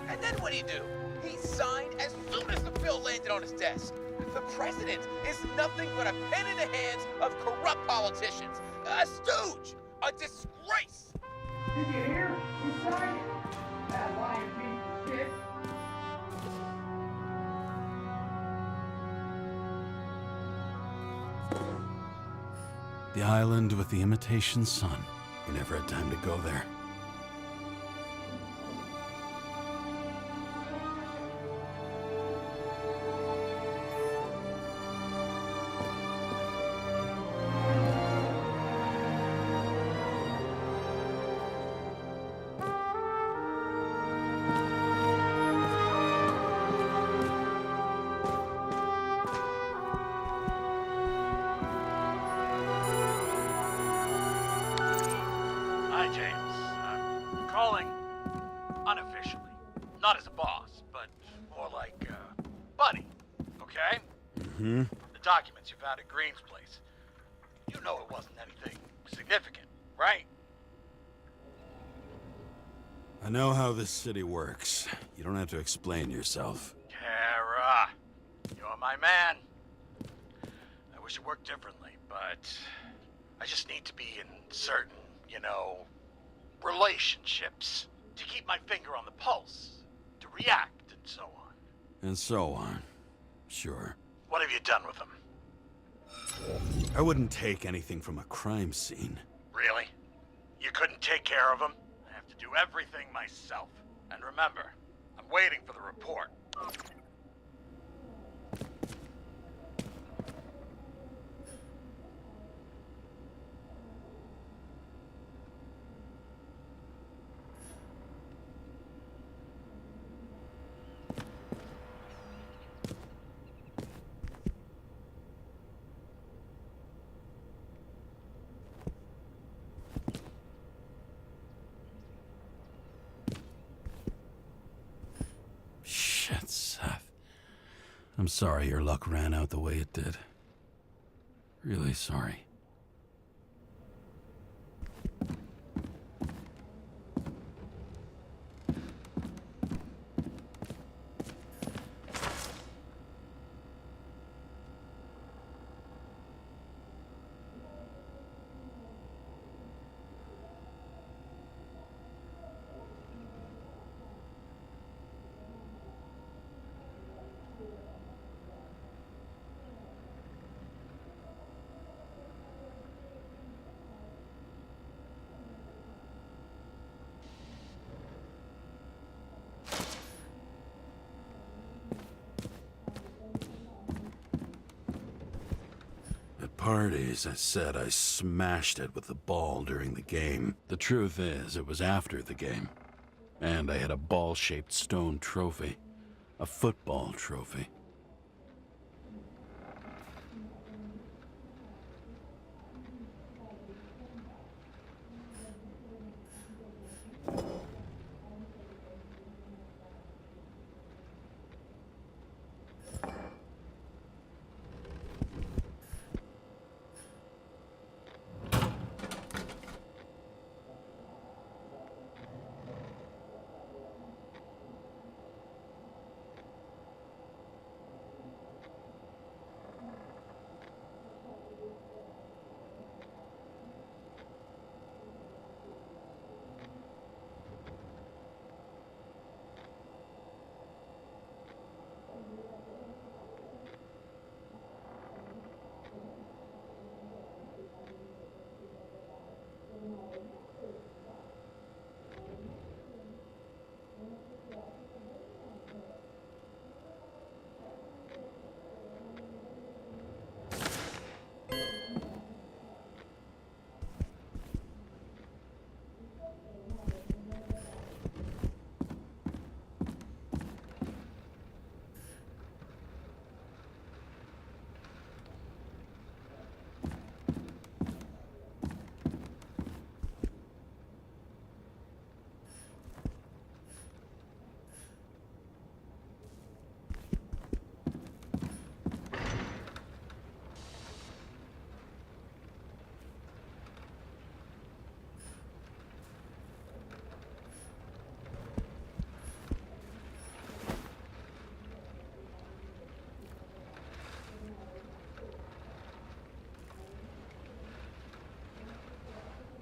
And then what'd he do? He signed as soon as the bill landed on his desk. The president is nothing but a pen in the hands of corrupt politicians. A stooge! A disgrace! Did you hear? He signed it. That lying piece of shit. The island with the imitation sun. We never had time to go there. calling unofficially. Not as a boss, but more like, buddy, okay? Mm-hmm. The documents you found at Green's place. You know it wasn't anything significant, right? I know how this city works. You don't have to explain yourself. Kara, you're my man. I wish it worked differently, but I just need to be in certain, relationships to keep my finger on the pulse, to react and so on. And so on. Sure. What have you done with them? I wouldn't take anything from a crime scene. Really? You couldn't take care of them? I have to do everything myself. And remember, I'm waiting for the report. Shit, Seth. I'm sorry your luck ran out the way it did. Really sorry. At parties, I said I smashed it with the ball during the game. The truth is, it was after the game. And I had a ball-shaped stone trophy. A football trophy.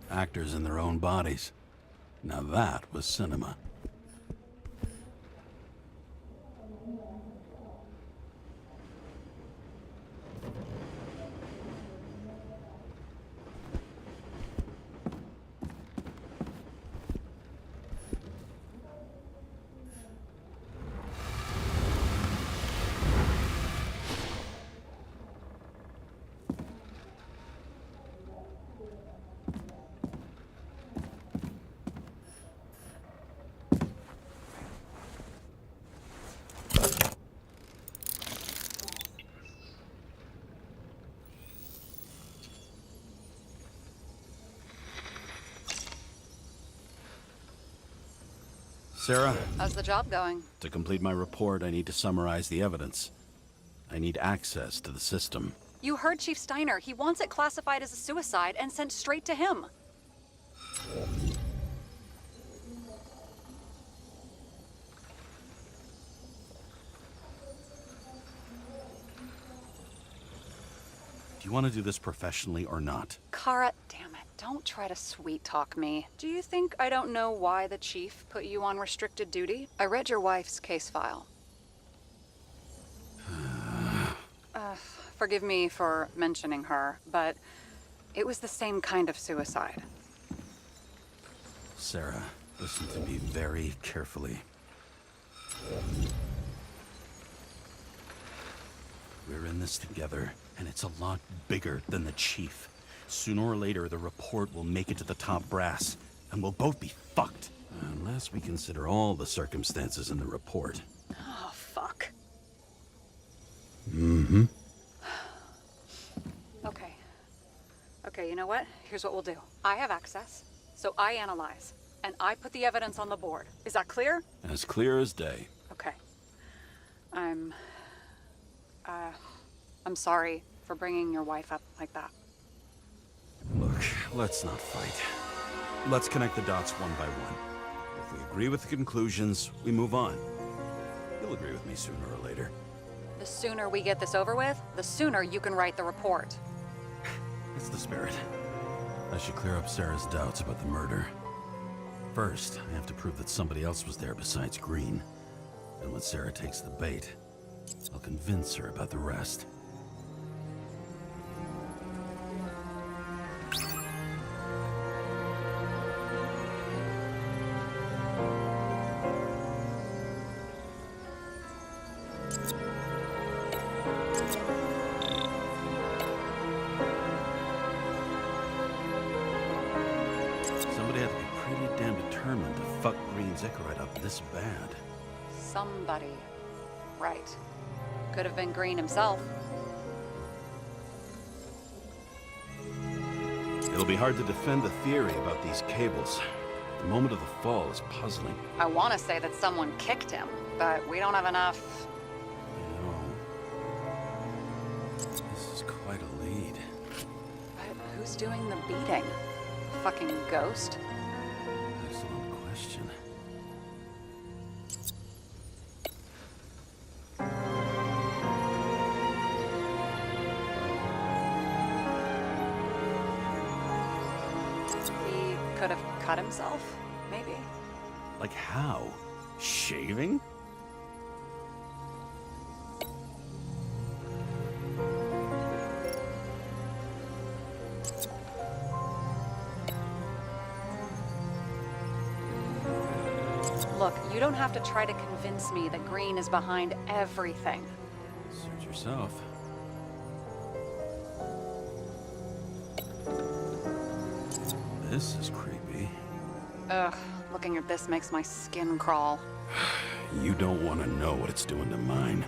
Actors in their own bodies. Now that was cinema. Sarah, How's the job going? to complete my report, I need to summarize the evidence. I need access to the system. You heard Chief Steiner. He wants it classified as a suicide and sent straight to him. Do you want to do this professionally or not? Kara, damn it. Don't try to sweet talk me. Do you think I don't know why the chief put you on restricted duty? I read your wife's case file. Forgive me for mentioning her, but it was the same kind of suicide. Sarah, listen to me very carefully. We're in this together, and it's a lot bigger than the chief. Sooner or later, the report will make it to the top brass, and we'll both be fucked. Unless we consider all the circumstances in the report. Oh, fuck. Mm-hmm. Okay, you know what? Here's what we'll do. I have access, so I analyze, and I put the evidence on the board. Is that clear? As clear as day. Okay. I'm sorry for bringing your wife up like that. Look, let's not fight. Let's connect the dots one by one. If we agree with the conclusions, we move on. You'll agree with me sooner or later. The sooner we get this over with, the sooner you can write the report. That's the spirit. I should clear up Sarah's doubts about the murder. First, I have to prove that somebody else was there besides Green. And when Sarah takes the bait, I'll convince her about the rest. Somebody had to be pretty damn determined to fuck Green's Icarite up this bad. Somebody. Right. Could have been Green himself. It'll be hard to defend the theory about these cables. The moment of the fall is puzzling. I want to say that someone kicked him, but we don't have enough. I know. This is quite a lead. But who's doing the beating? Fucking ghost? Excellent question. He could have cut himself, maybe. Like how? Shaving? Look, you don't have to try to convince me that Green is behind everything. Suit yourself. This is creepy. Ugh, looking at this makes my skin crawl. You don't want to know what it's doing to mine.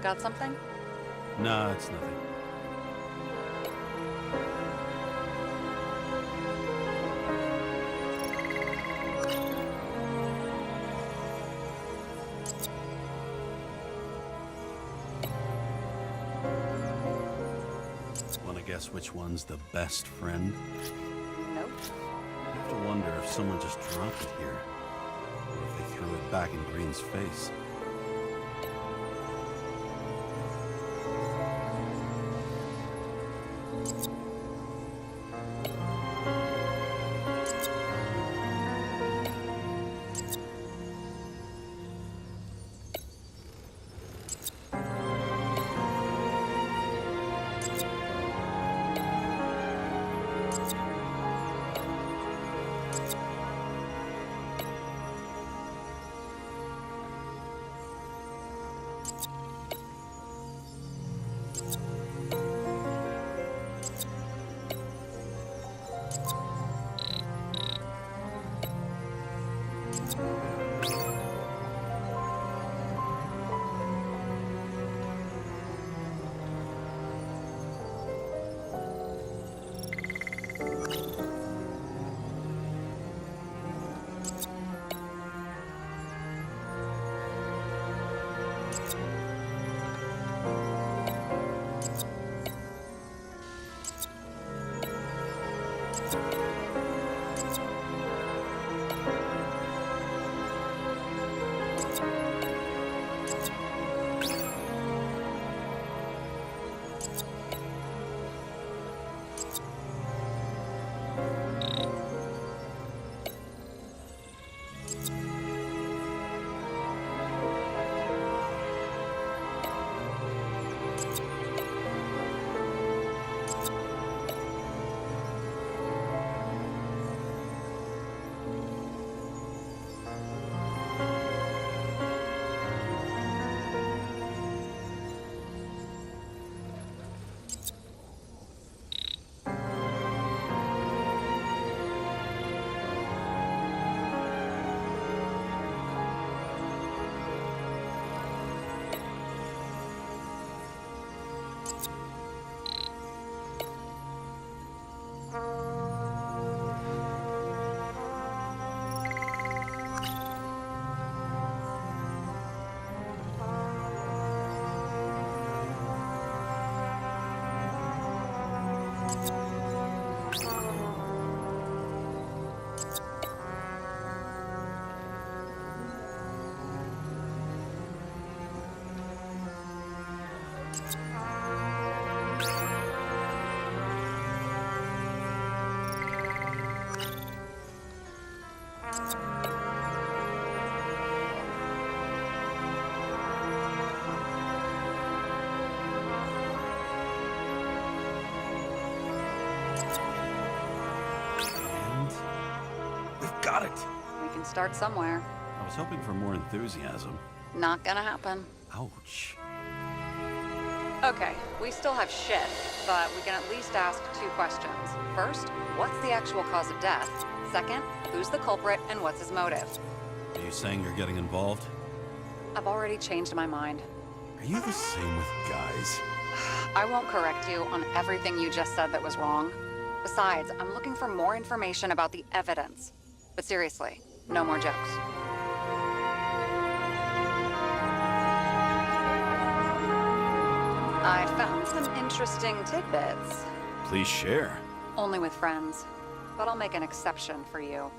Got something? Nah, it's nothing. Want to guess which one's the best friend? Nope. I have to wonder if someone just dropped it here, or if they threw it back in Green's face. Got it! We can start somewhere. I was hoping for more enthusiasm. Not gonna happen. Ouch. Okay, we still have shit, but we can at least ask 2 questions. First, what's the actual cause of death? Second, who's the culprit and what's his motive? Are you saying you're getting involved? I've already changed my mind. Are you the same with guys? I won't correct you on everything you just said that was wrong. Besides, I'm looking for more information about the evidence. But seriously, no more jokes. I found some interesting tidbits. Please share. Only with friends. But I'll make an exception for you.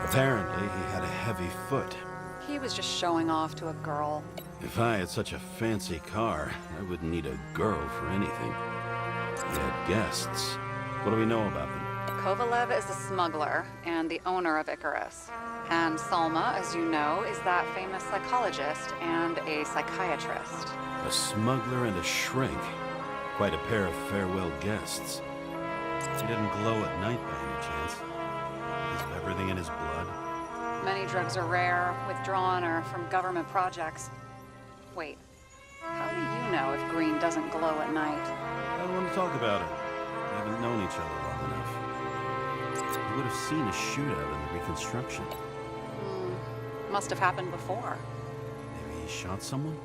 Apparently, he had a heavy foot. He was just showing off to a girl. If I had such a fancy car, I wouldn't need a girl for anything. He had guests. What do we know about them? Kovalev is a smuggler and the owner of Icarus. And Salma, as you know, is that famous psychologist and a psychiatrist. A smuggler and a shrink. Quite a pair of farewell guests. He didn't glow at night by any chance. Because of everything in his blood. Many drugs are rare, withdrawn, or from government projects. Wait, how do you know if green doesn't glow at night? I don't want to talk about it. We haven't known each other long enough. You would have seen a shootout in the reconstruction. Must have happened before. Maybe he shot someone?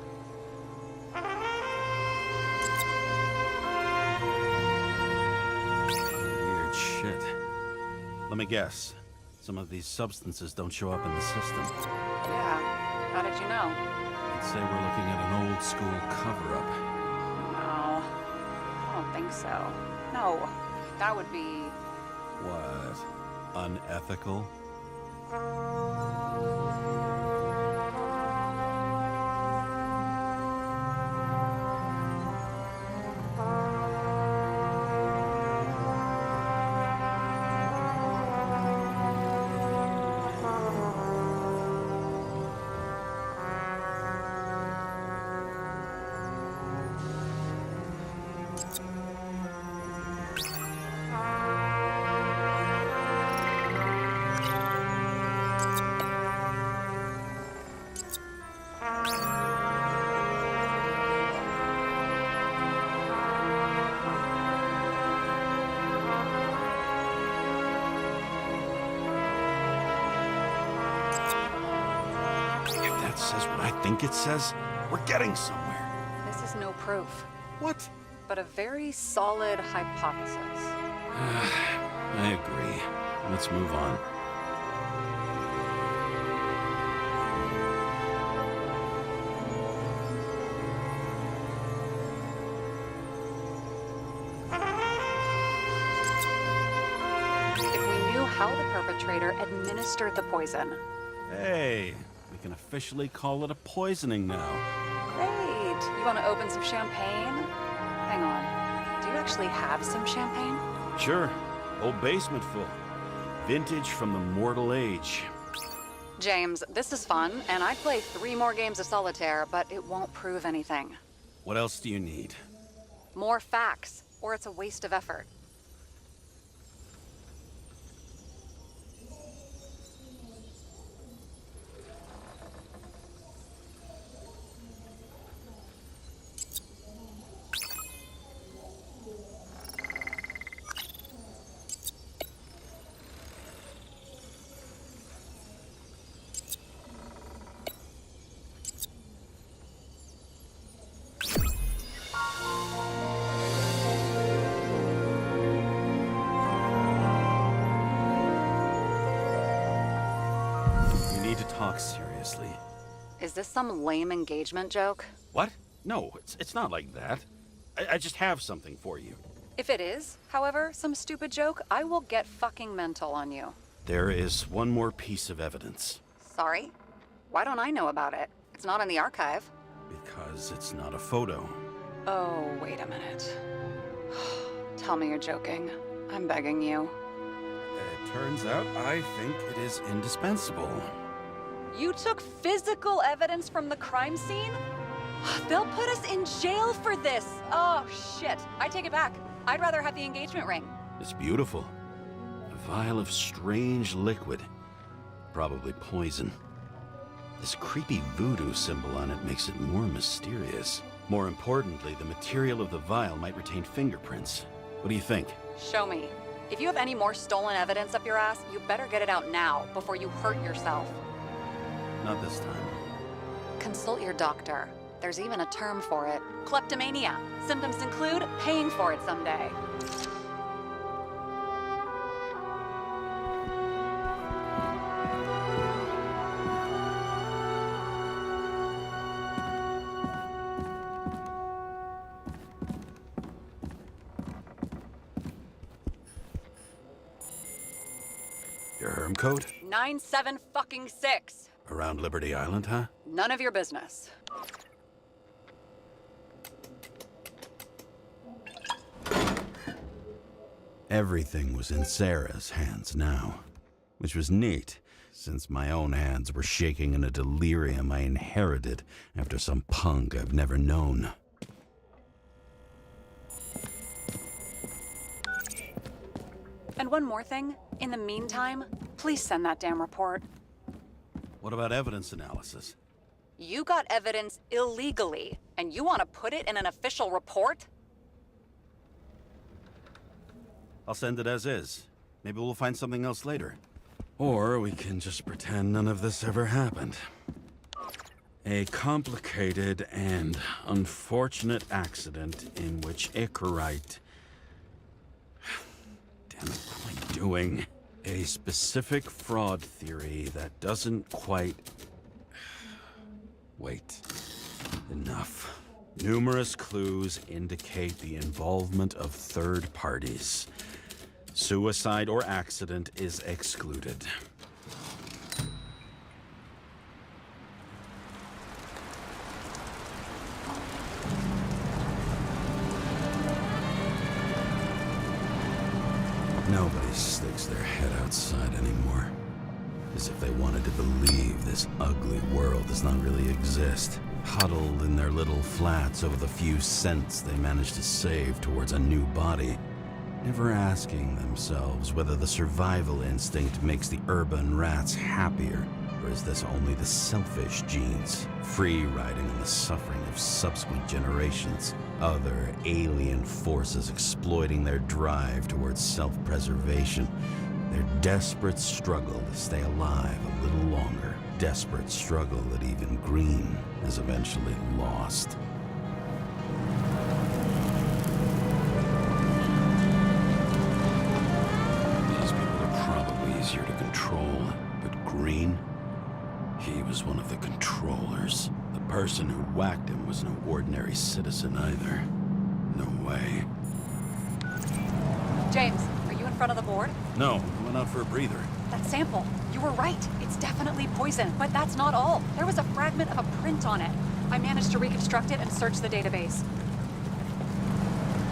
Weird shit. Let me guess. Some of these substances don't show up in the system. Yeah, how did you know? I'd say we're looking at an old school cover-up. No, I don't think so. No, that would be... What? Unethical? Says what I think it says, we're getting somewhere. This is no proof. What? but a very solid hypothesis. I agree. Let's move on. If we knew how the perpetrator administered the poison. Hey, we can officially call it a poisoning now. Great. You want to open some champagne? Hang on. Do you actually have some champagne? Sure. Whole basement full. Vintage from the mortal age. James, this is fun, and I'd play 3 more games of solitaire, but it won't prove anything. What else do you need? More facts, or it's a waste of effort. Talk seriously. Is this some lame engagement joke? What? No, it's not like that. I just have something for you. If it is, however, some stupid joke, I will get fucking mental on you. There is one more piece of evidence. Sorry? Why don't I know about it? It's not in the archive. Because it's not a photo. Oh, wait a minute. Tell me you're joking. I'm begging you. It turns out I think it is indispensable. You took physical evidence from the crime scene? They'll put us in jail for this. Oh, shit. I take it back. I'd rather have the engagement ring. It's beautiful. A vial of strange liquid. Probably poison. This creepy voodoo symbol on it makes it more mysterious. More importantly, the material of the vial might retain fingerprints. What do you think? Show me. If you have any more stolen evidence up your ass, you better get it out now before you hurt yourself. Not this time. Consult your doctor. There's even a term for it. Kleptomania. Symptoms include paying for it someday. Your herm code? 97-fucking-6. Around Liberty Island, huh? None of your business. Everything was in Sarah's hands now, which was neat, since my own hands were shaking in a delirium I inherited after some punk I've never known. And one more thing. In the meantime, please send that damn report. What about evidence analysis? You got evidence illegally, and you want to put it in an official report? I'll send it as is. Maybe we'll find something else later. Or we can just pretend none of this ever happened. A complicated and unfortunate accident in which Icarite... Damn it, what am I doing? A specific fraud theory that doesn't quite... Wait. Enough. Numerous clues indicate the involvement of third parties. Suicide or accident is excluded. Nobody sticks their head outside anymore. As if they wanted to believe this ugly world does not really exist. Huddled in their little flats over the few cents they managed to save towards a new body. Never asking themselves whether the survival instinct makes the urban rats happier, or is this only the selfish genes, free riding on the suffering of subsequent generations? Other alien forces exploiting their drive towards self-preservation. Their desperate struggle to stay alive a little longer. Desperate struggle that even Green has eventually lost. was one of the controllers. The person who whacked him was no ordinary citizen either. No way. James, are you in front of the board? No, I went out for a breather. That sample. You were right. It's definitely poison, but that's not all. There was a fragment of a print on it. I managed to reconstruct it and search the database.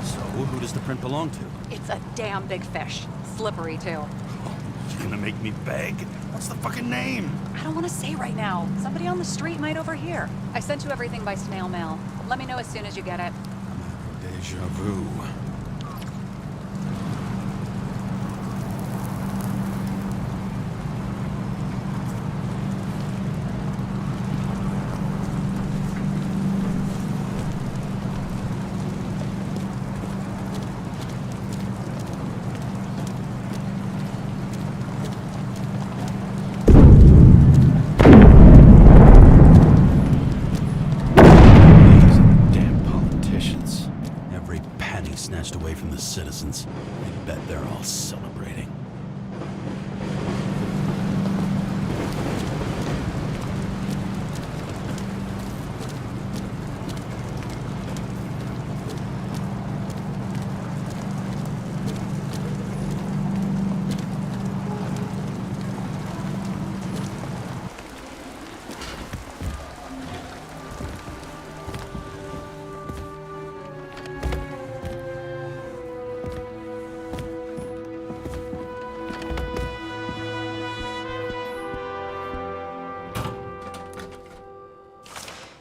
So, who does the print belong to? It's a damn big fish. Slippery, too. Oh, you're gonna make me beg? What's the fucking name? I don't want to say right now. Somebody on the street might overhear. I sent you everything by snail mail. Let me know as soon as you get it. Deja vu. Snatched away from the citizens. I bet they're all celebrating.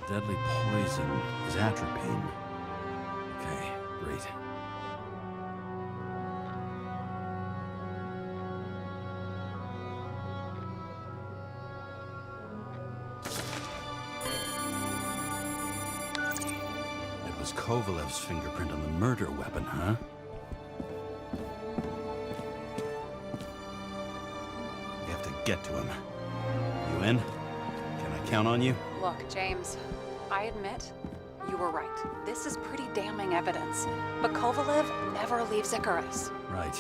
Deadly poison is atropine. Okay, great. It was Kovalev's fingerprint on the murder weapon, huh? We have to get to him. You in? Can I count on you? Look, James, I admit, you were right. This is pretty damning evidence. But Kovalev never leaves Icarus. Right.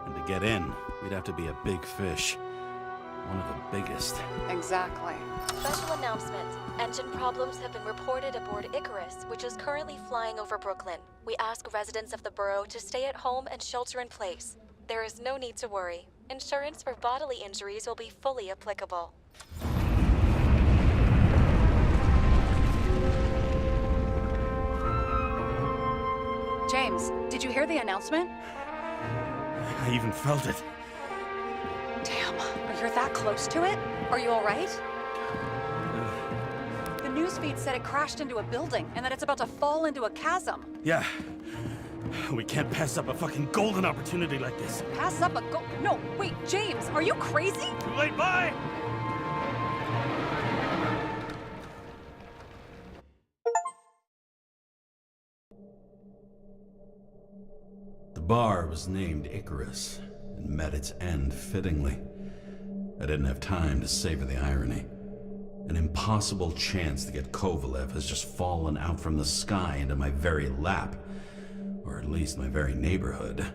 And to get in, we'd have to be a big fish. One of the biggest. Exactly. Special announcement. Engine problems have been reported aboard Icarus, which is currently flying over Brooklyn. We ask residents of the borough to stay at home and shelter in place. There is no need to worry. Insurance for bodily injuries will be fully applicable. James, did you hear the announcement? I even felt it. Damn, you're that close to it? Are you all right? The newsfeed said it crashed into a building and that it's about to fall into a chasm. Yeah. We can't pass up a fucking golden opportunity like this. Pass up a No, wait, James, are you crazy? Too late, bye! The bar was named Icarus and met its end fittingly. I didn't have time to savor the irony. An impossible chance to get Kovalev has just fallen out from the sky into my very lap, or at least my very neighborhood.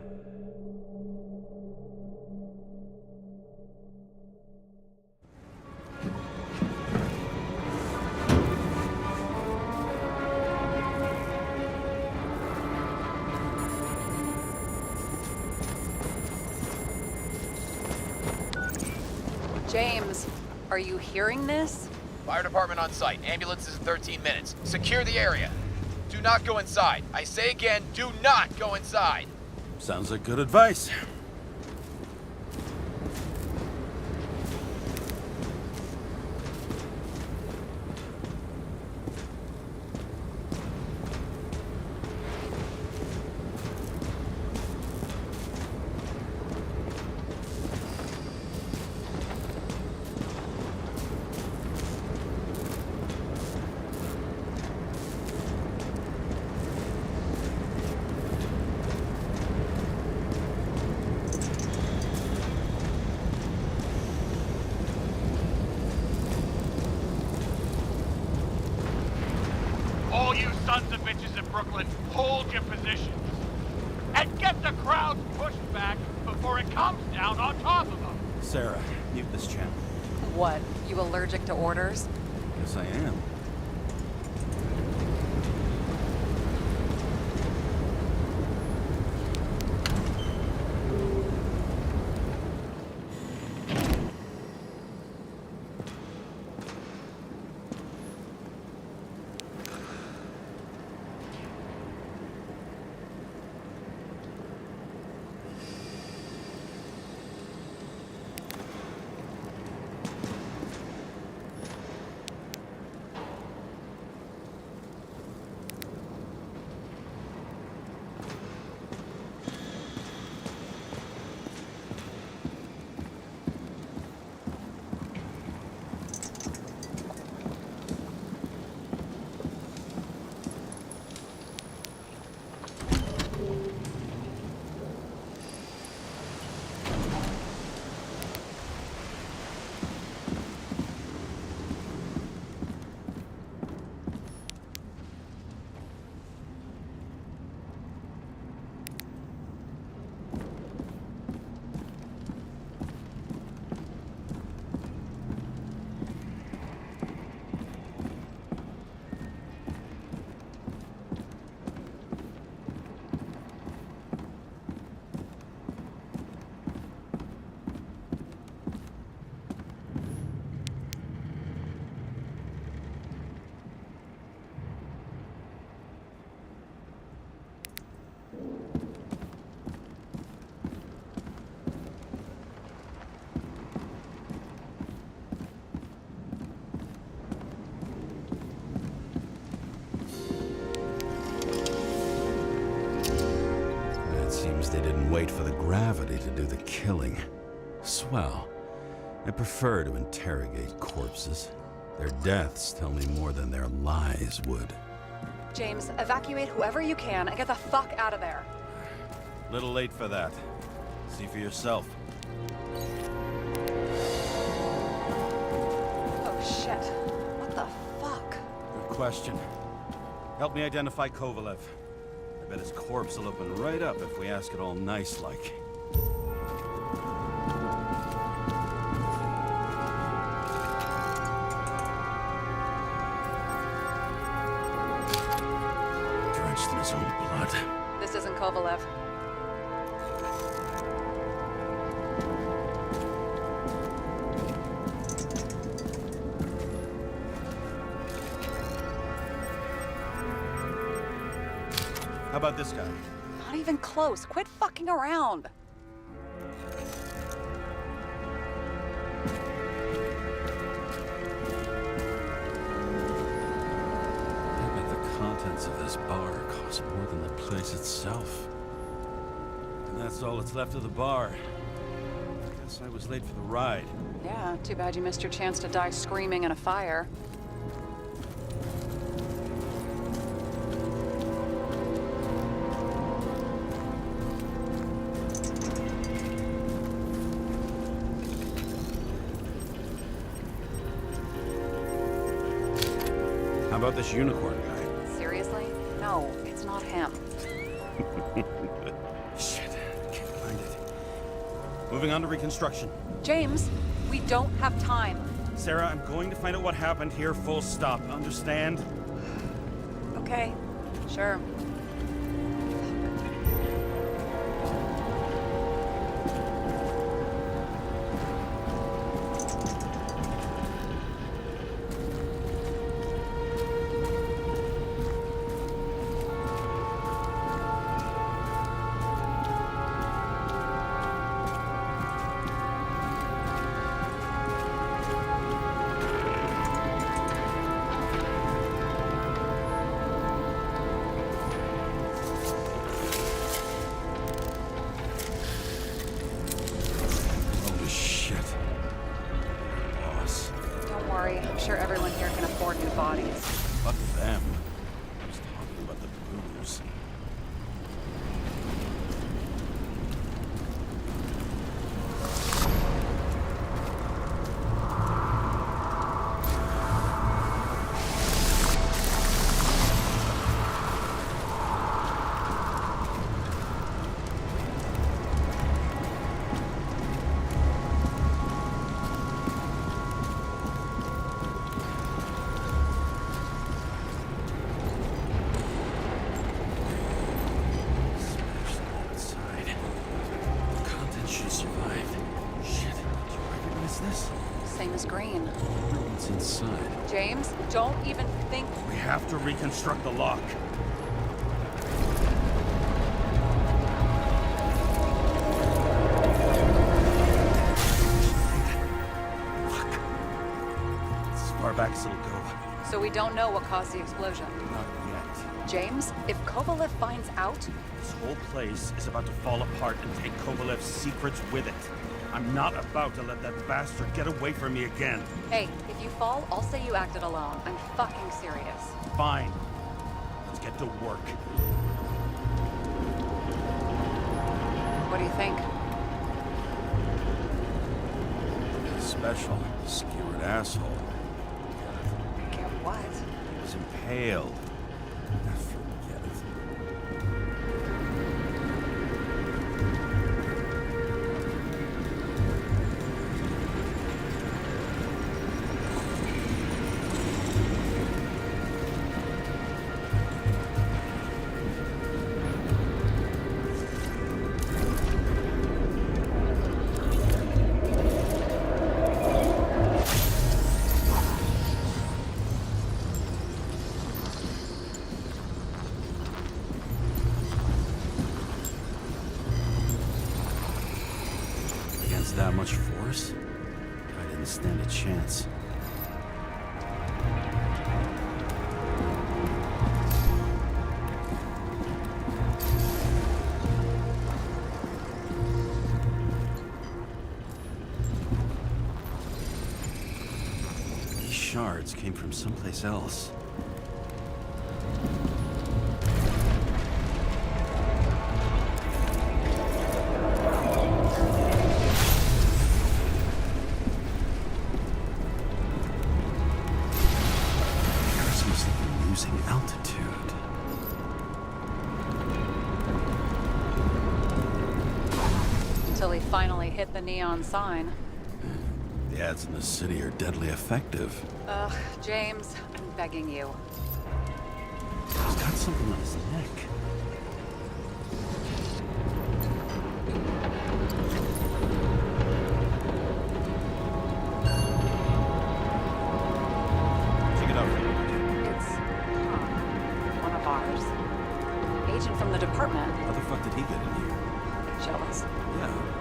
James, are you hearing this? Fire department on site. Ambulances in 13 minutes. Secure the area. Do not go inside. I say again, do not go inside. Sounds like good advice. All you sons of bitches in Brooklyn, hold your positions. And get the crowd pushed back before it comes down on top of them. Sarah, mute this channel. What, you allergic to orders? Yes, I am. Seems they didn't wait for the gravity to do the killing. Swell. I prefer to interrogate corpses. Their deaths tell me more than their lies would. James, evacuate whoever you can and get the fuck out of there. Little late for that. See for yourself. Oh shit. What the fuck? Good question. Help me identify Kovalev. I bet his corpse will open right up if we ask it all nice-like. Drenched in his own blood. This isn't Kovalev. How about this guy? Not even close. Quit fucking around. I bet the contents of this bar cost more than the place itself. And that's all that's left of the bar. Guess I was late for the ride. Yeah, too bad you missed your chance to die screaming in a fire. How about this unicorn guy? Seriously? No, it's not him. Shit, I can't find it. Moving on to reconstruction. James, we don't have time. Sarah, I'm going to find out what happened here, full stop. Understand? Okay, sure. screen. What's inside? James, don't even think. We have to reconstruct the lock. As far back as it'll go. So we don't know what caused the explosion. Not yet. James, if Kovalev finds out, This whole place is about to fall apart and take Kovalev's secrets with it. I'm not about to let that bastard get away from me again. hey, if you fall, I'll say you acted alone. I'm fucking serious. Fine. Let's get to work. What do you think? Special. Skewered asshole. Get what? He was impaled. Forget it. Against that much force, I didn't stand a chance. These shards came from someplace else. Paris must have been losing altitude. Until he finally hit the neon sign. The ads in the city are deadly effective. Ugh, James, I'm begging you. He's got something on his neck. Take it out for me. It's one of ours. Agent from the department. How the fuck did he get in here? Jealous. Yeah.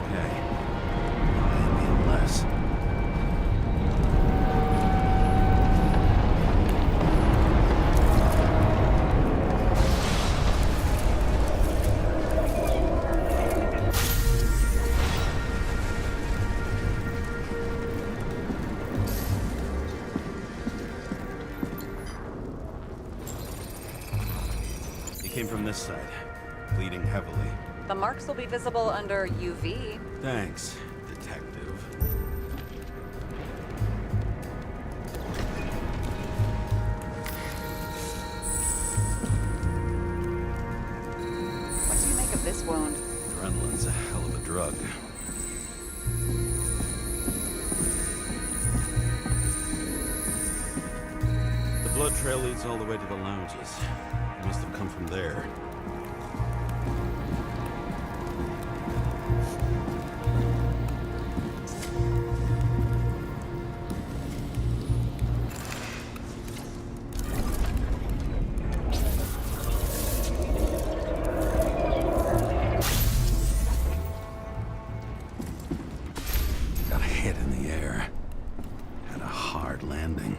Okay. Maybe less. He came from this side, bleeding heavily. The marks will be visible under UV. Thanks, detective. What do you make of this wound? Adrenaline's a hell of a drug. The blood trail leads all the way to the lounges. He must have come from there. Got a hit in the air. Had a hard landing.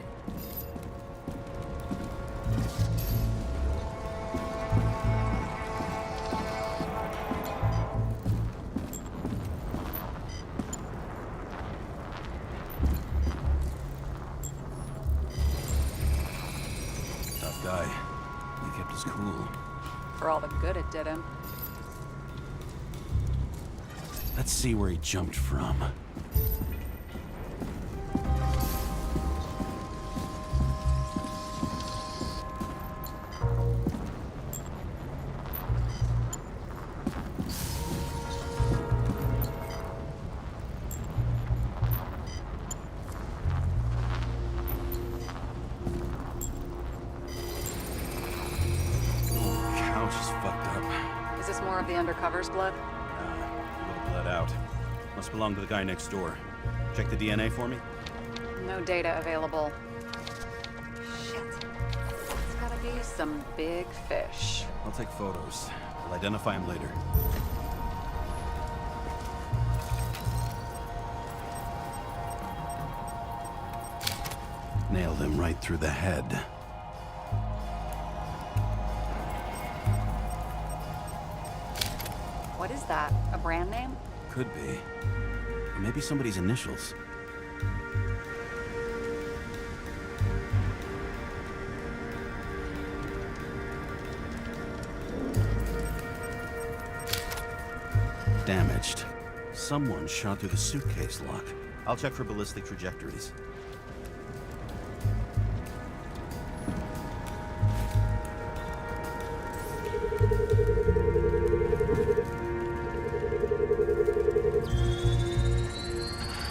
Tough guy. He kept his cool. For all the good it did him. Let's see where he jumped from. of the undercover's blood? A little bled out. Must belong to the guy next door. Check the DNA for me? No data available. Shit. That's gotta be some big fish. I'll take photos. I'll identify him later. Nailed him right through the head. What is that? A brand name? Could be. Or maybe somebody's initials. Damaged. Someone shot through the suitcase lock. I'll check for ballistic trajectories.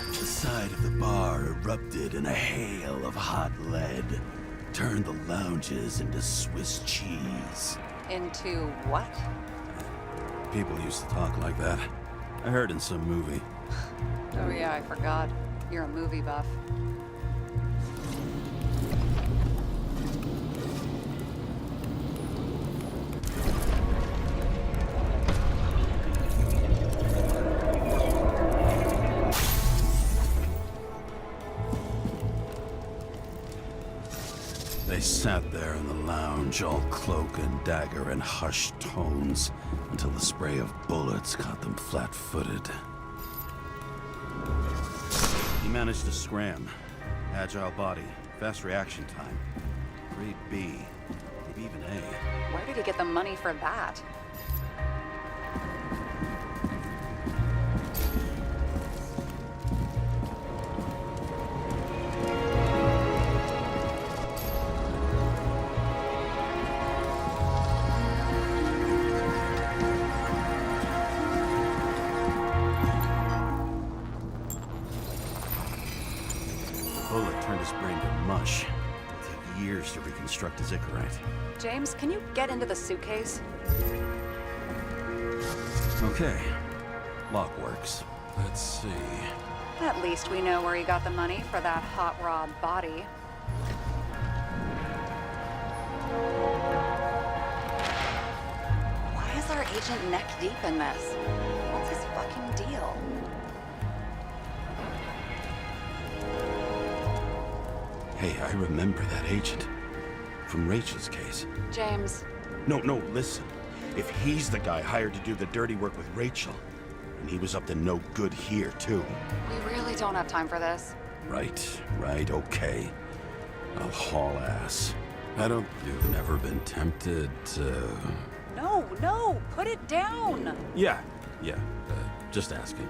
The side of the bar erupted in a hail of hot lead. Turned the lounges into Swiss cheese. Into what? People used to talk like that. I heard in some movie. Oh yeah, I forgot. You're a movie buff. They sat there in the lounge, all cloak and dagger and hushed tones, until the spray of bullets caught them flat-footed. He managed to scram. Agile body, fast reaction time. Grade B, maybe even A. Where did he get the money for that? Bullet turned his brain to mush. It'll take years to reconstruct his Icarite. James, can you get into the suitcase? Okay. Lock works. Let's see. At least we know where he got the money for that hot rod body. Why is our agent neck deep in this? What's his fucking deal? Hey, I remember that agent. From Rachel's case. James, No, listen. If he's the guy hired to do the dirty work with Rachel, and he was up to no good here, too. we really don't have time for this. Right, okay. I'll haul ass. You've never been tempted to... No, put it down! Yeah, just asking.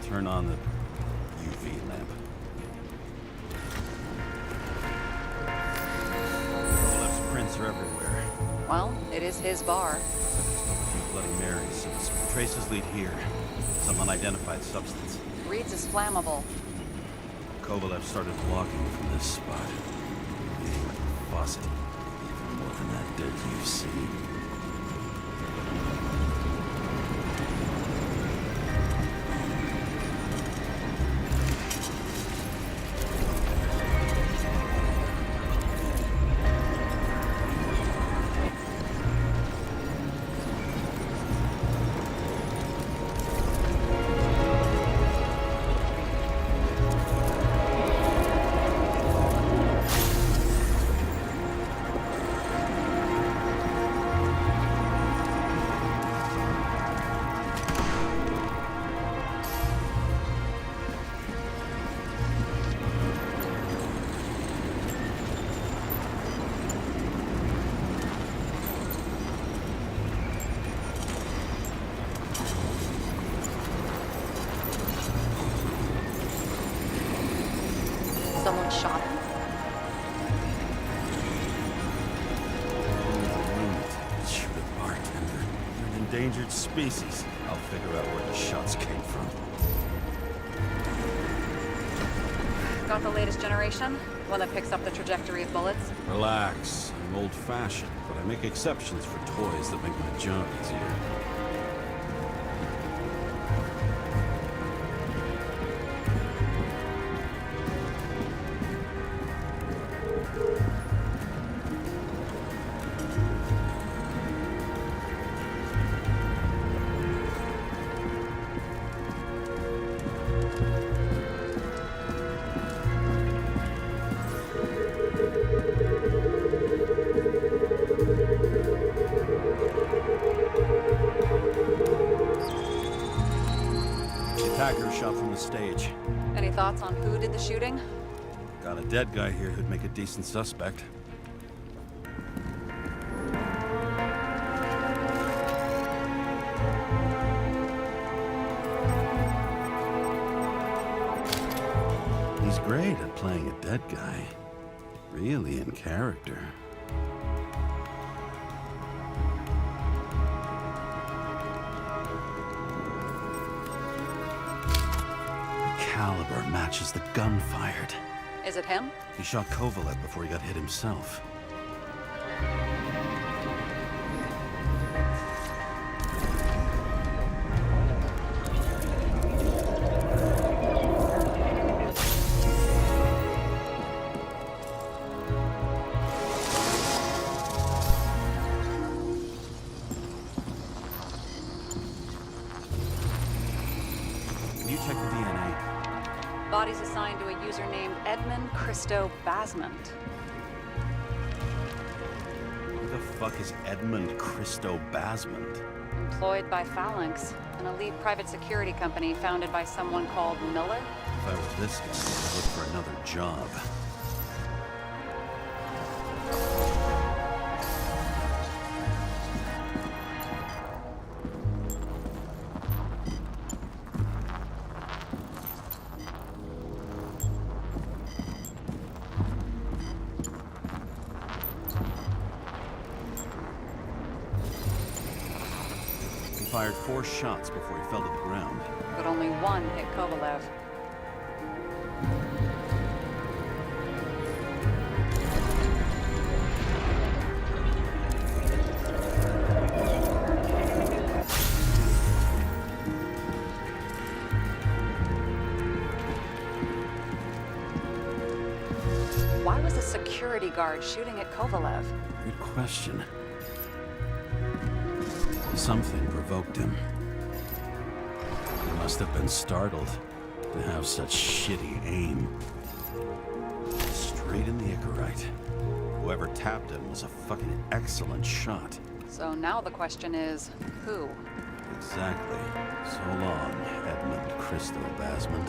Turn on the UV lamp. Kovale's prints are everywhere. Well, it is his bar. Took a few Bloody Marys, so the traces lead here. Some unidentified substance. Reed's is flammable. Kovalev started walking from this spot. Bleeding like a faucet. Even more than that dirt you've seen. endangered species. I'll figure out where the shots came from. Got the latest generation? One that picks up the trajectory of bullets? Relax. I'm old-fashioned, but I make exceptions for toys that make my job easier. Attacker shot from the stage. Any thoughts on who did the shooting? Got a dead guy here who'd make a decent suspect. He's great at playing a dead guy. Really in character. Caliber matches the gun fired. Is it him? He shot Kovalev before he got hit himself. Can you check the DNA? Body's assigned to a user named Edmund Christo Basmond. Who the fuck is Edmund Christo Basmond? Employed by Phalanx, an elite private security company founded by someone called Miller. If I were this guy, I'd look for another job. He fired 4 shots before he fell to the ground. But only one hit Kovalev. Why was a security guard shooting at Kovalev? Good question. Something provoked him. He must have been startled to have such shitty aim. Straight in the Icarite. Whoever tapped him was a fucking excellent shot. So now the question is, who? Exactly. So long, Edmund Christo Basmond.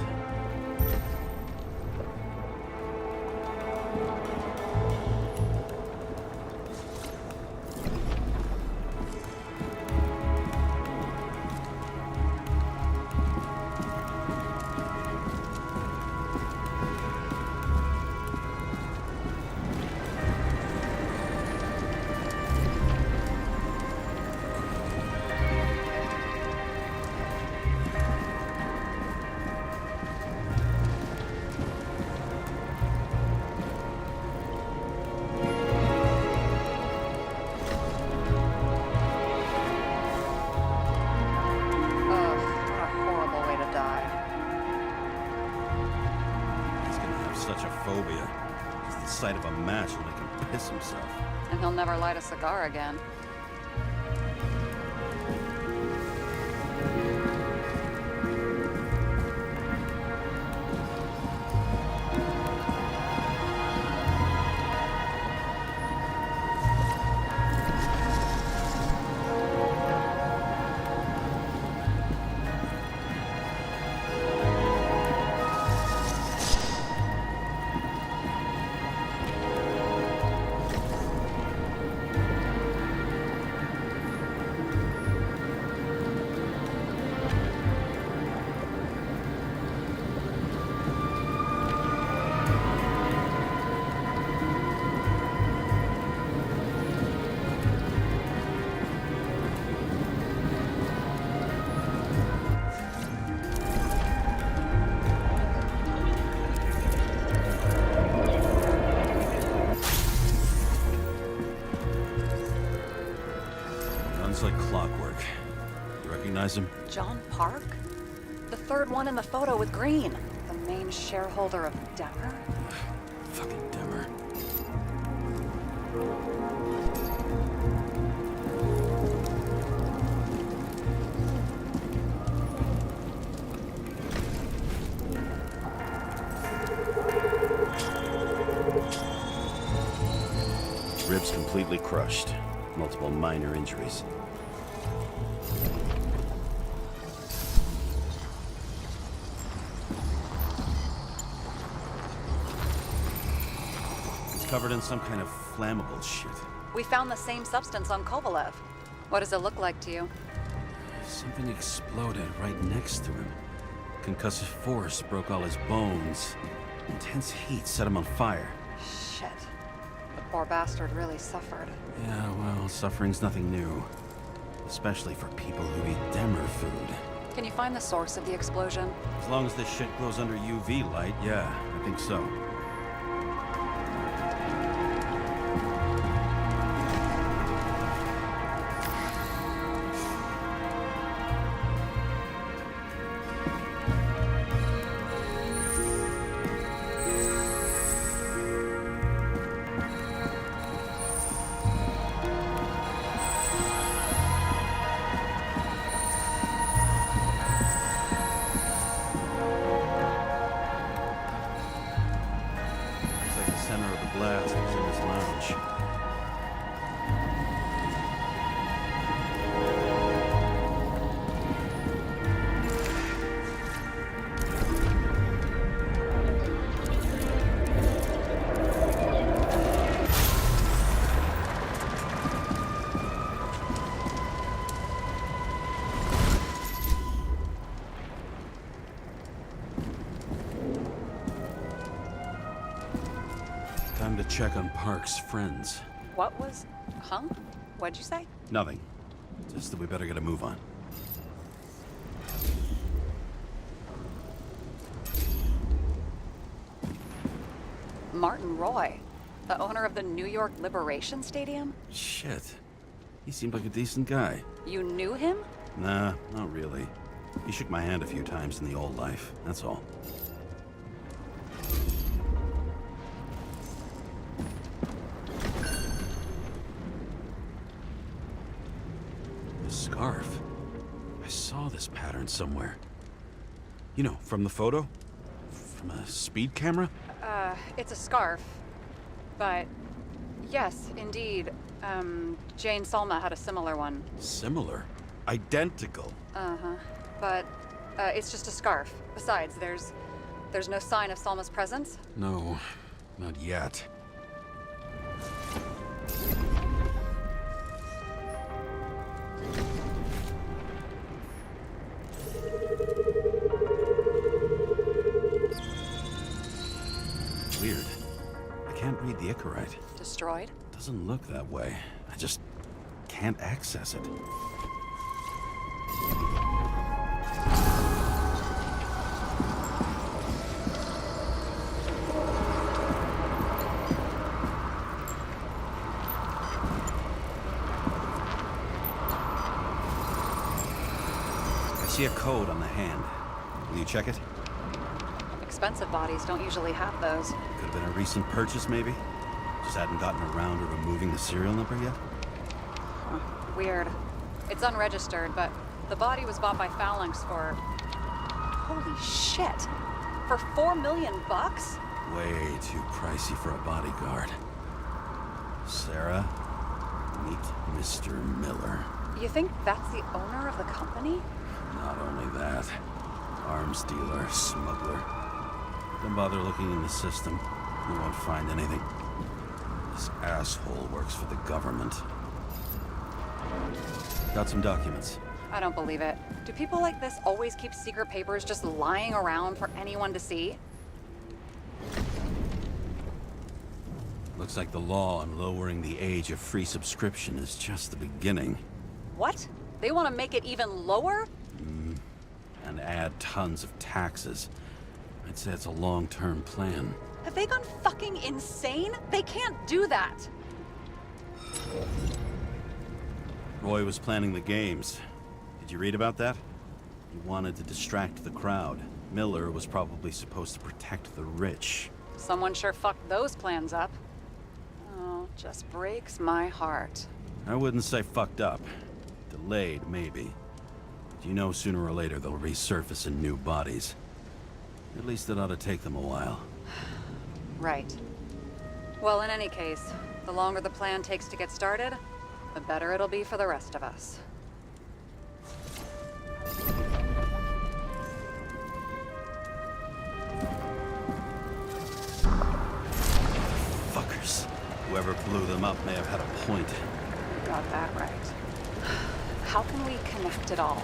Such a phobia. Just the sight of a match will make him piss himself. And he'll never light a cigar again. Recognize him? John Park? The third one in the photo with Green. The main shareholder of Denver? Fucking Demmer. Ribs completely crushed. Multiple minor injuries. It's covered in some kind of flammable shit. We found the same substance on Kovalev. What does it look like to you? Something exploded right next to him. Concussive force broke all his bones. Intense heat set him on fire. Shit. The poor bastard really suffered. Yeah, well, suffering's nothing new. Especially for people who eat Demmer food. Can you find the source of the explosion? As long as this shit glows under UV light, yeah, I think so. Blast was in his lounge. Time to check on Park's friends. What was... Huh? What'd you say? Nothing. Just that we better get a move on. Martin Roy, the owner of the New York Liberation Stadium? Shit. He seemed like a decent guy. You knew him? Nah, not really. He shook my hand a few times in the old life, that's all. Scarf. I saw this pattern somewhere. You know, from the photo? From a speed camera? It's a scarf. But, yes, indeed. Jane Salma had a similar one. Similar? Identical? Uh-huh. But, it's just a scarf. Besides, there's no sign of Salma's presence? No, not yet. Weird. I can't read the Icarite. Destroyed? Doesn't look that way. I just can't access it. I see a code on the hand. Will you check it? Expensive bodies don't usually have those. Could have been a recent purchase, maybe? Just hadn't gotten around to removing the serial number yet? Huh. Weird. It's unregistered, but the body was bought by Phalanx for... Holy shit! For $4 million bucks? Way too pricey for a bodyguard. Sarah, meet Mr. Miller. You think that's the owner of the company? Not only that, arms dealer, smuggler. Don't bother looking in the system. You won't find anything. This asshole works for the government. Got some documents. I don't believe it. Do people like this always keep secret papers just lying around for anyone to see? Looks like the law on lowering the age of free subscription is just the beginning. What? They want to make it even lower? And add tons of taxes. I'd say it's a long-term plan. Have they gone fucking insane? They can't do that! Roy was planning the games. Did Did you read about that? He wanted to distract the crowd. Miller was probably supposed to protect the rich. Someone sure fucked those plans up. Oh, just breaks my heart. I wouldn't say fucked up. Delayed, maybe. But you know sooner or later they'll resurface in new bodies. At least it ought to take them a while. Right. Well, in any case, the longer the plan takes to get started, the better it'll be for the rest of us. Fuckers. Whoever blew them up may have had a point. Got that right. How can we connect it all?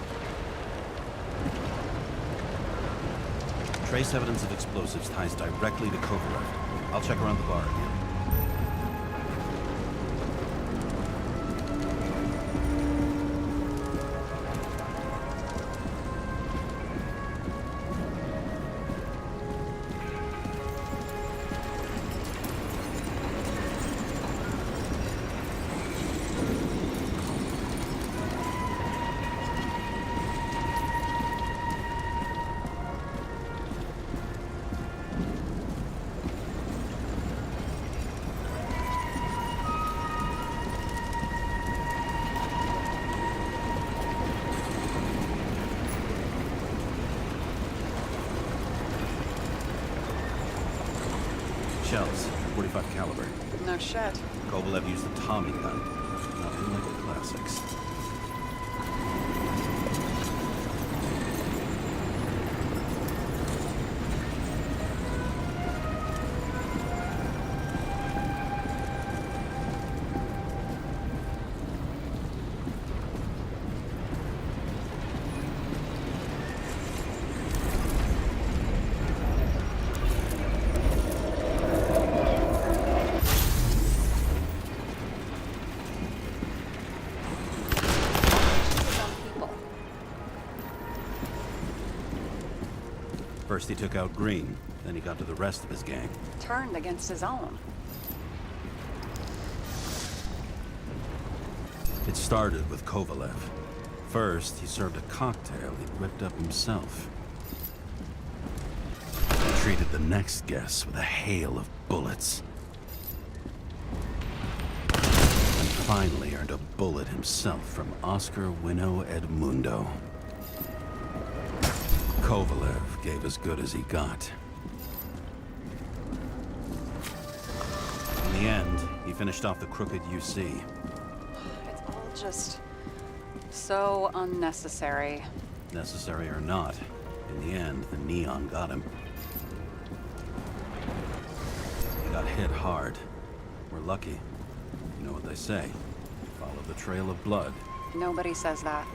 Trace evidence of explosives ties directly to Kovalev. I'll check around the bar again. Shells, 45 caliber. No shit. Kovalev used a Tommy gun. Nothing like the classics. First he took out Green, then he got to the rest of his gang. Turned against his own. It started with Kovalev. First, he served a cocktail he'd whipped up himself. He treated the next guest with a hail of bullets. And finally earned a bullet himself from Oscar Winnow Edmundo. Kovalev gave as good as he got. In the end, he finished off the crooked UC. It's all just so unnecessary. Necessary or not, in the end, the neon got him. He got hit hard. We're lucky. You know what they say. Follow the trail of blood. Nobody says that.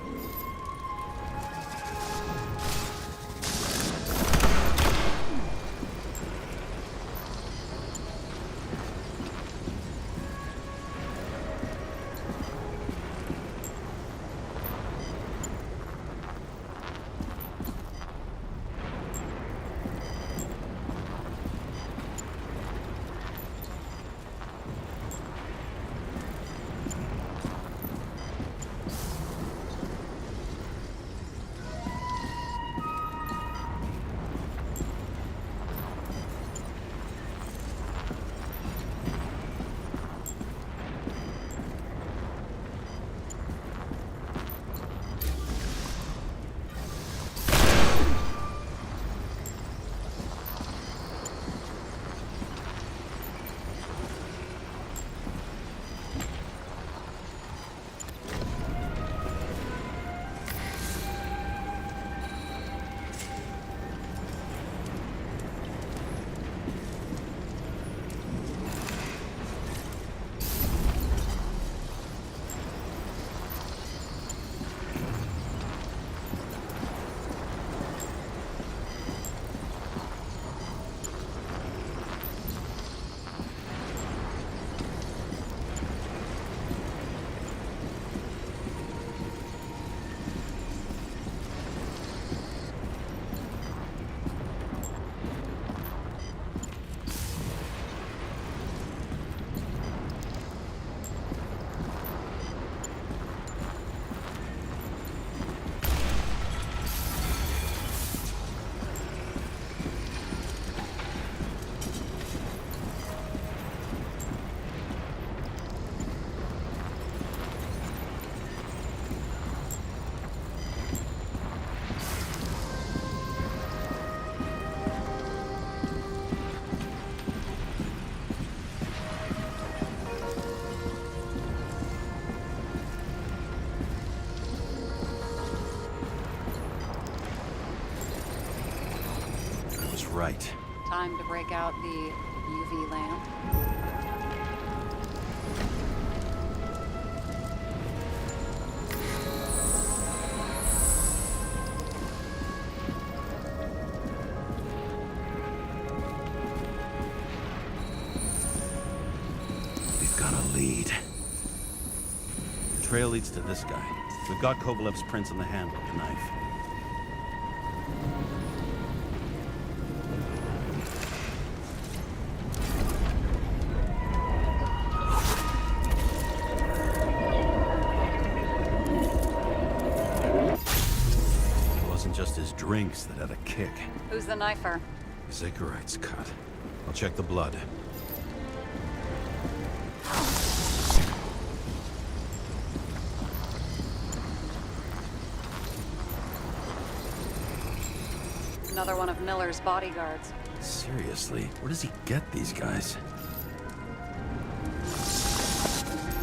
right. Time to break out the UV lamp. We've got a lead. The trail leads to this guy. We've got Kovalev's prints on the handle of the knife. It wasn't just his drinks that had a kick. Who's the knifer? His Icarite's cut. I'll check the blood. Another one of Miller's bodyguards. Seriously, where does he get these guys?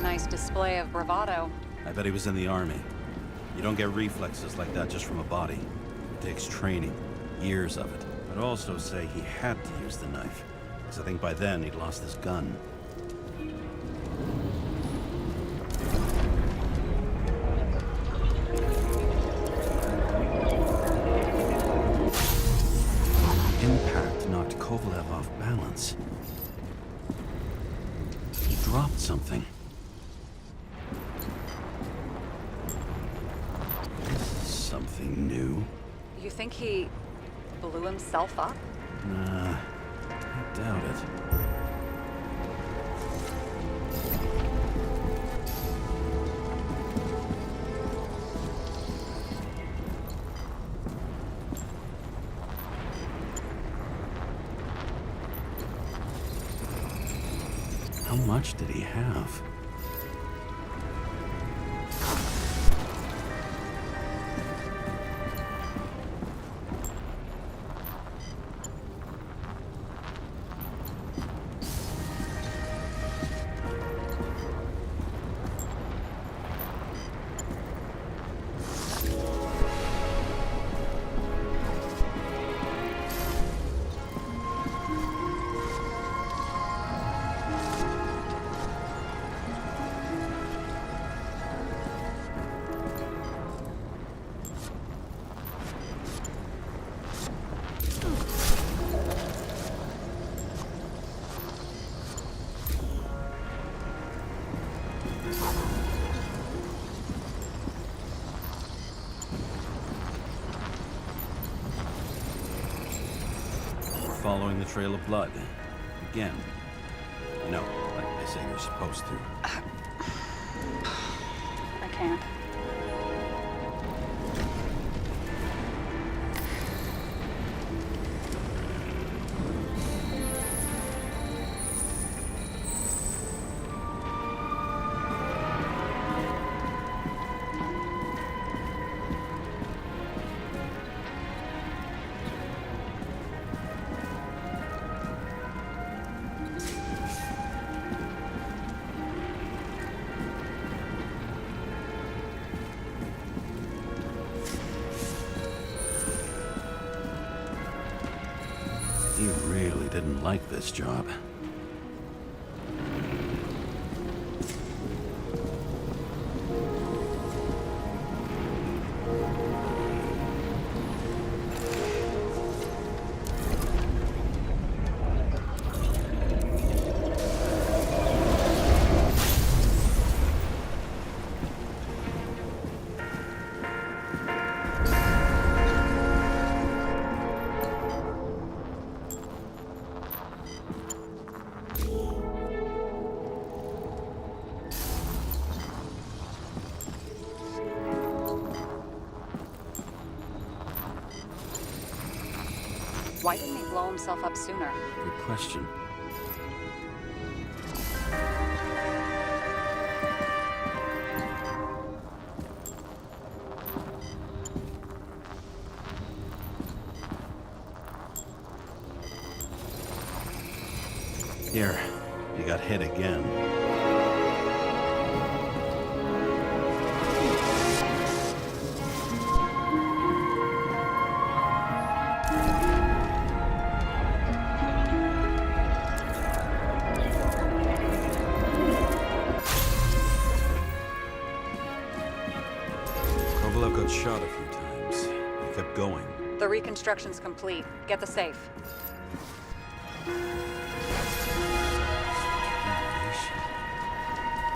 Nice display of bravado. I bet he was in the army. You don't get reflexes like that just from a body. It takes training, years of it. I'd also say he had to use the knife, because I think by then he'd lost his gun. Impact knocked Kovalev off balance. He dropped something. Something new? You think he blew himself up? Nah, I doubt it. How much did he have? Following the trail of blood. Again. You know, like they say you're supposed to. I can't. He really didn't like this job. Why didn't he blow himself up sooner? Good question. Here, you got hit again. few times. I kept going. The reconstruction's complete. Get the safe.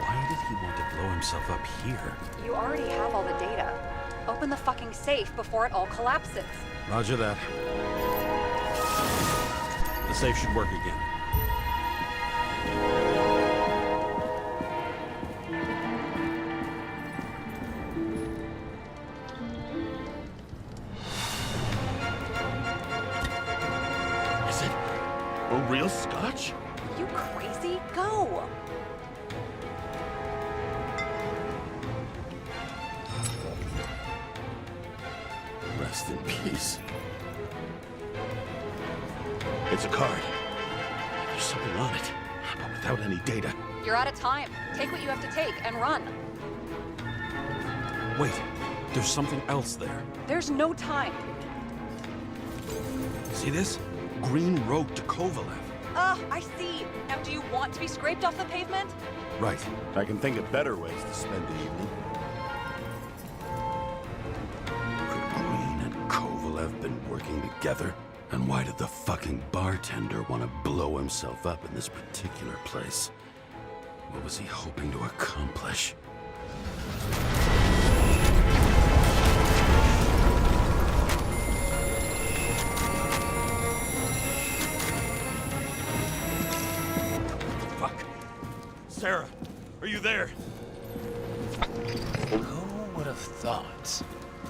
Why did he want to blow himself up here? You already have all the data. Open the fucking safe before it all collapses. Roger that. The safe should work again. Is it a real scotch? You crazy? Go! Rest in peace. It's a card. There's something on it, but without any data. You're out of time. Take what you have to take and run. Wait, there's something else there. There's no time. See this? Green Road to Kovalev. I see. Now, do you want to be scraped off the pavement? Right. I can think of better ways to spend the evening. Could Green and Kovalev been working together? And why did the fucking bartender want to blow himself up in this particular place? What was he hoping to accomplish? Fuck. Sarah, are you there? Who would have thought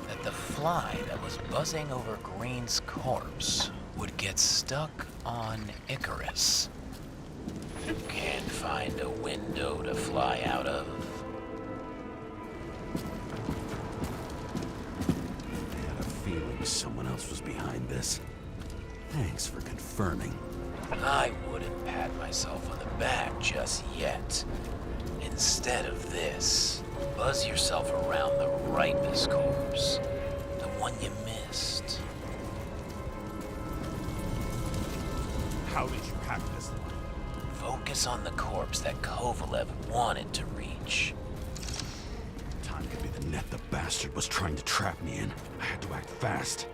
that the fly that was buzzing over Green's corpse would get stuck on Icarus? Can't find a window to fly out of. I had a feeling someone else was behind this. Thanks for confirming. I wouldn't pat myself on the back just yet. Instead of this, buzz yourself around the Ripus corpse. The one you missed. How did you hack this line? Focus on the corpse that Kovalev wanted to reach. Time could be the net the bastard was trying to trap me in. I had to act fast.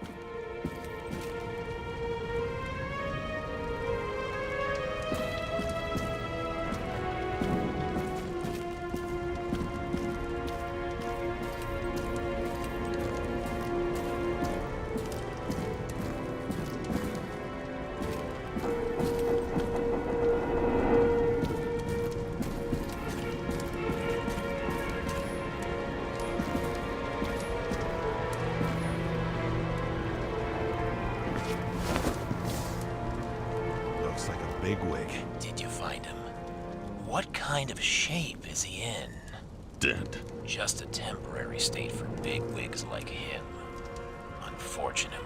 Looks like a bigwig. Did you find him? What kind of shape is he in? Dead. Just a temporary state for bigwigs like him. Unfortunately.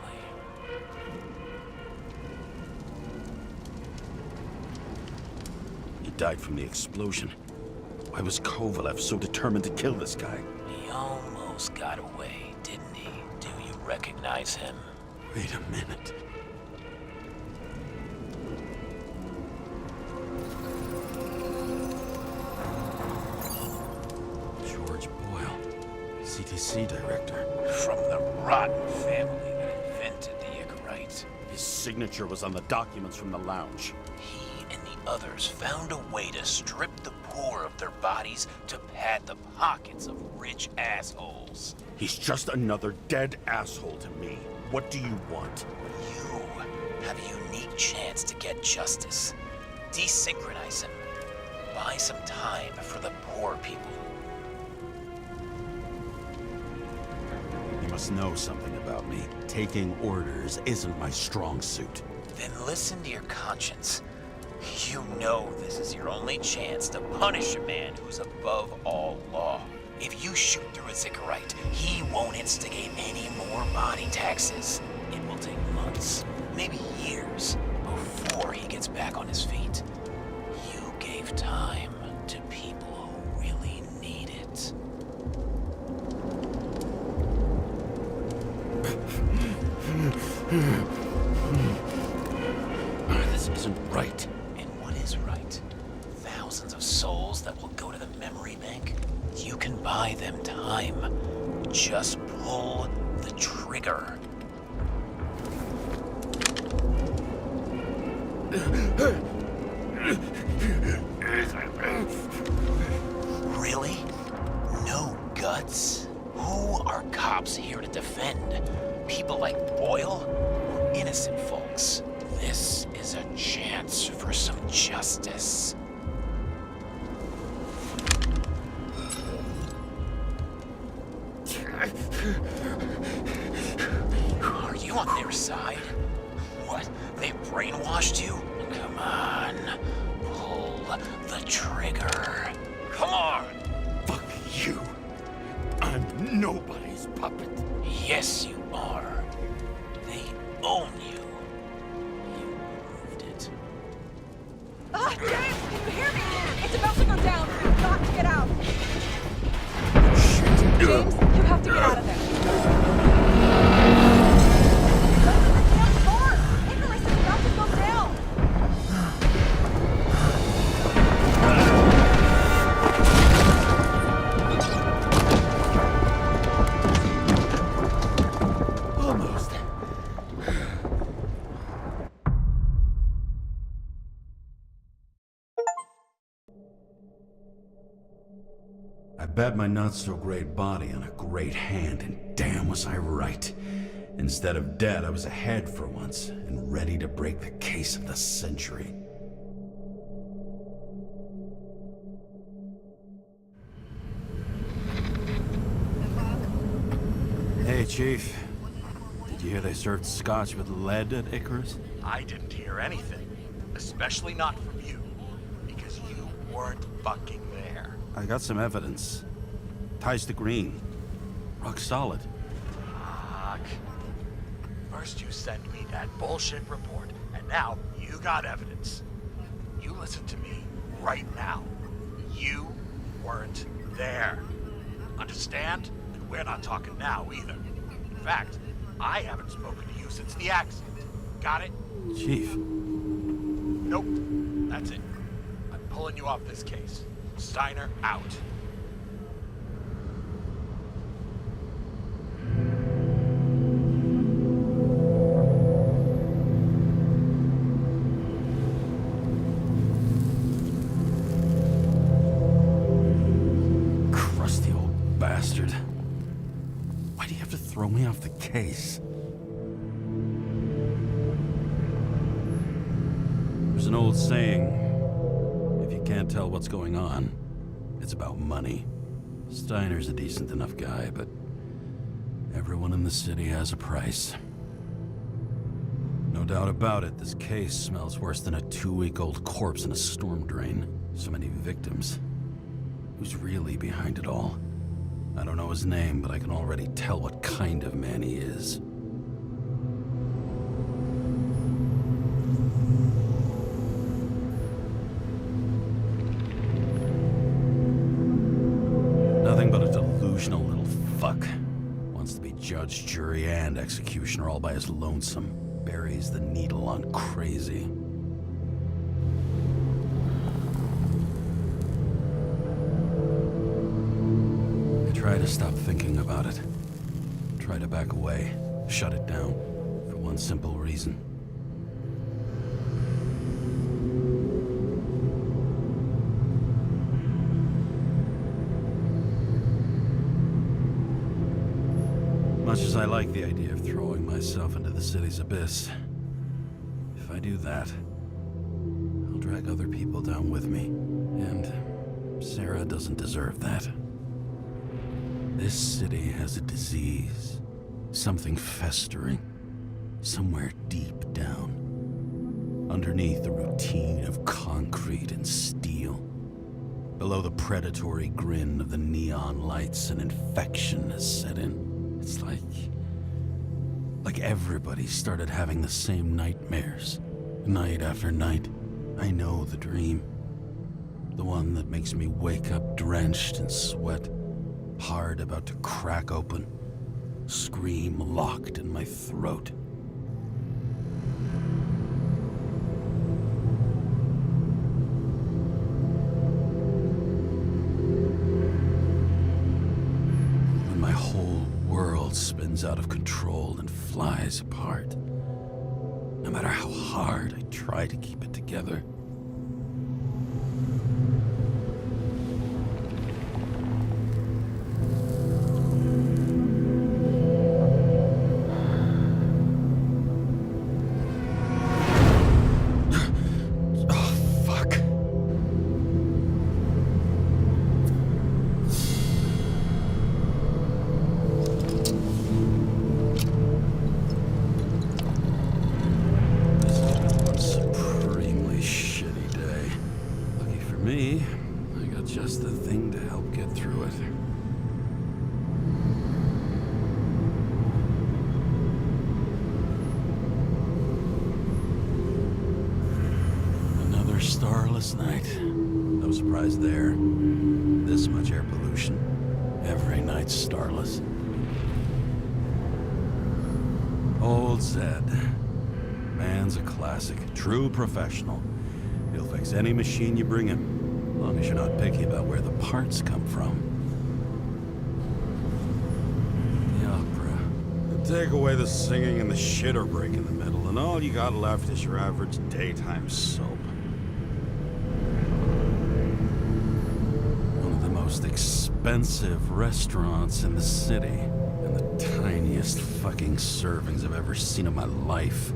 He died from the explosion. Why was Kovalev so determined to kill this guy? He almost got away, didn't he? Do you recognize him? Wait a minute. George Boyle, CTC director. From the rotten family that invented the Icarite. His signature was on the documents from the lounge. He and the others found a way to strip the poor of their bodies to pad the pockets of rich assholes. He's just another dead asshole to me. What do you want? You have a unique chance to get justice. Desynchronize him. Buy some time for the poor people. You must know something about me. Taking orders isn't my strong suit. Then listen to your conscience. You know this is your only chance to punish a man who's above all law. If you shoot through a Icarite, he won't instigate any more body taxes. It will take months, maybe years, before he gets back on his feet. You gave time to people who really need it. This isn't right. And what is right? Thousands of souls that will go to the memory bank? You can buy them time. Just pull the trigger. Really? No guts? Who are cops here to defend? People like Boyle? Or innocent folks? This is a chance for some justice. Are you on their side? What? They brainwashed you? Come on. Pull the trigger. Come on! Fuck you. I'm nobody's puppet. Yes, you are. They own you. You proved it. Ah, James, can you hear me? It's about to go down. We've got to get out. Shit. James, you have to get out of there. Open the damn door! Icarus is about to go down! Almost. I bet my not-so-great body on a great hand, and damn was I right. Instead of dead, I was ahead for once, and ready to break the case of the century. Hey, Chief. Did you hear they served scotch with lead at Icarus? I didn't hear anything. Especially not from you. Because you weren't fucking there. I got some evidence. Ties to Green. Rock solid. Fuck. First you send me that bullshit report, and now you got evidence. You listen to me right now. You weren't there. Understand? And we're not talking now either. In fact, I haven't spoken to you since the accident. Got it? Chief. Nope. That's it. I'm pulling you off this case. Steiner out. Crusty old bastard. Why do you have to throw me off the case? There's an old saying, if you can't tell what's going on, it's about money. Steiner's a decent enough guy, but everyone in the city has a price. No doubt about it, this case smells worse than a 2-week-old corpse in a storm drain. So many victims. Who's really behind it all? I don't know his name, but I can already tell what kind of man he is. Nothing but a delusional little fuck. Wants to be judge, jury, and executioner all by his lonesome. Buries the needle on crazy. I try to stop thinking about it. Try to back away. Shut it down. For one simple reason. Much as I like the idea of throwing myself into the city's abyss, if I do that, I'll drag other people down with me. And Sarah doesn't deserve that. This city has a disease. Something festering. Somewhere deep down. Underneath the routine of concrete and steel. Below the predatory grin of the neon lights, an infection has set in. It's like everybody started having the same nightmares, night after night. I know the dream. The one that makes me wake up drenched in sweat, heart about to crack open, scream locked in my throat. When my whole world spins spins out of control and flies apart. No matter how hard I try to keep it together. Me, I got just the thing to help get through it. Another starless night. No surprise there. This much air pollution. Every night's starless. Old Zed. Man's a classic. True professional. He'll fix any machine you bring him, as long as you're not picky about where the parts come from. The opera. Take away the singing and the shitter break in the middle, and all you got left is your average daytime soap. One of the most expensive restaurants in the city, and the tiniest fucking servings I've ever seen in my life.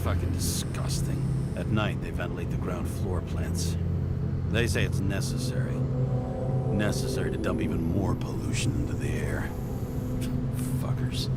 Fucking disgusting. At night, they ventilate the ground floor plants. They say it's necessary. Necessary to dump even more pollution into the air. Fuckers.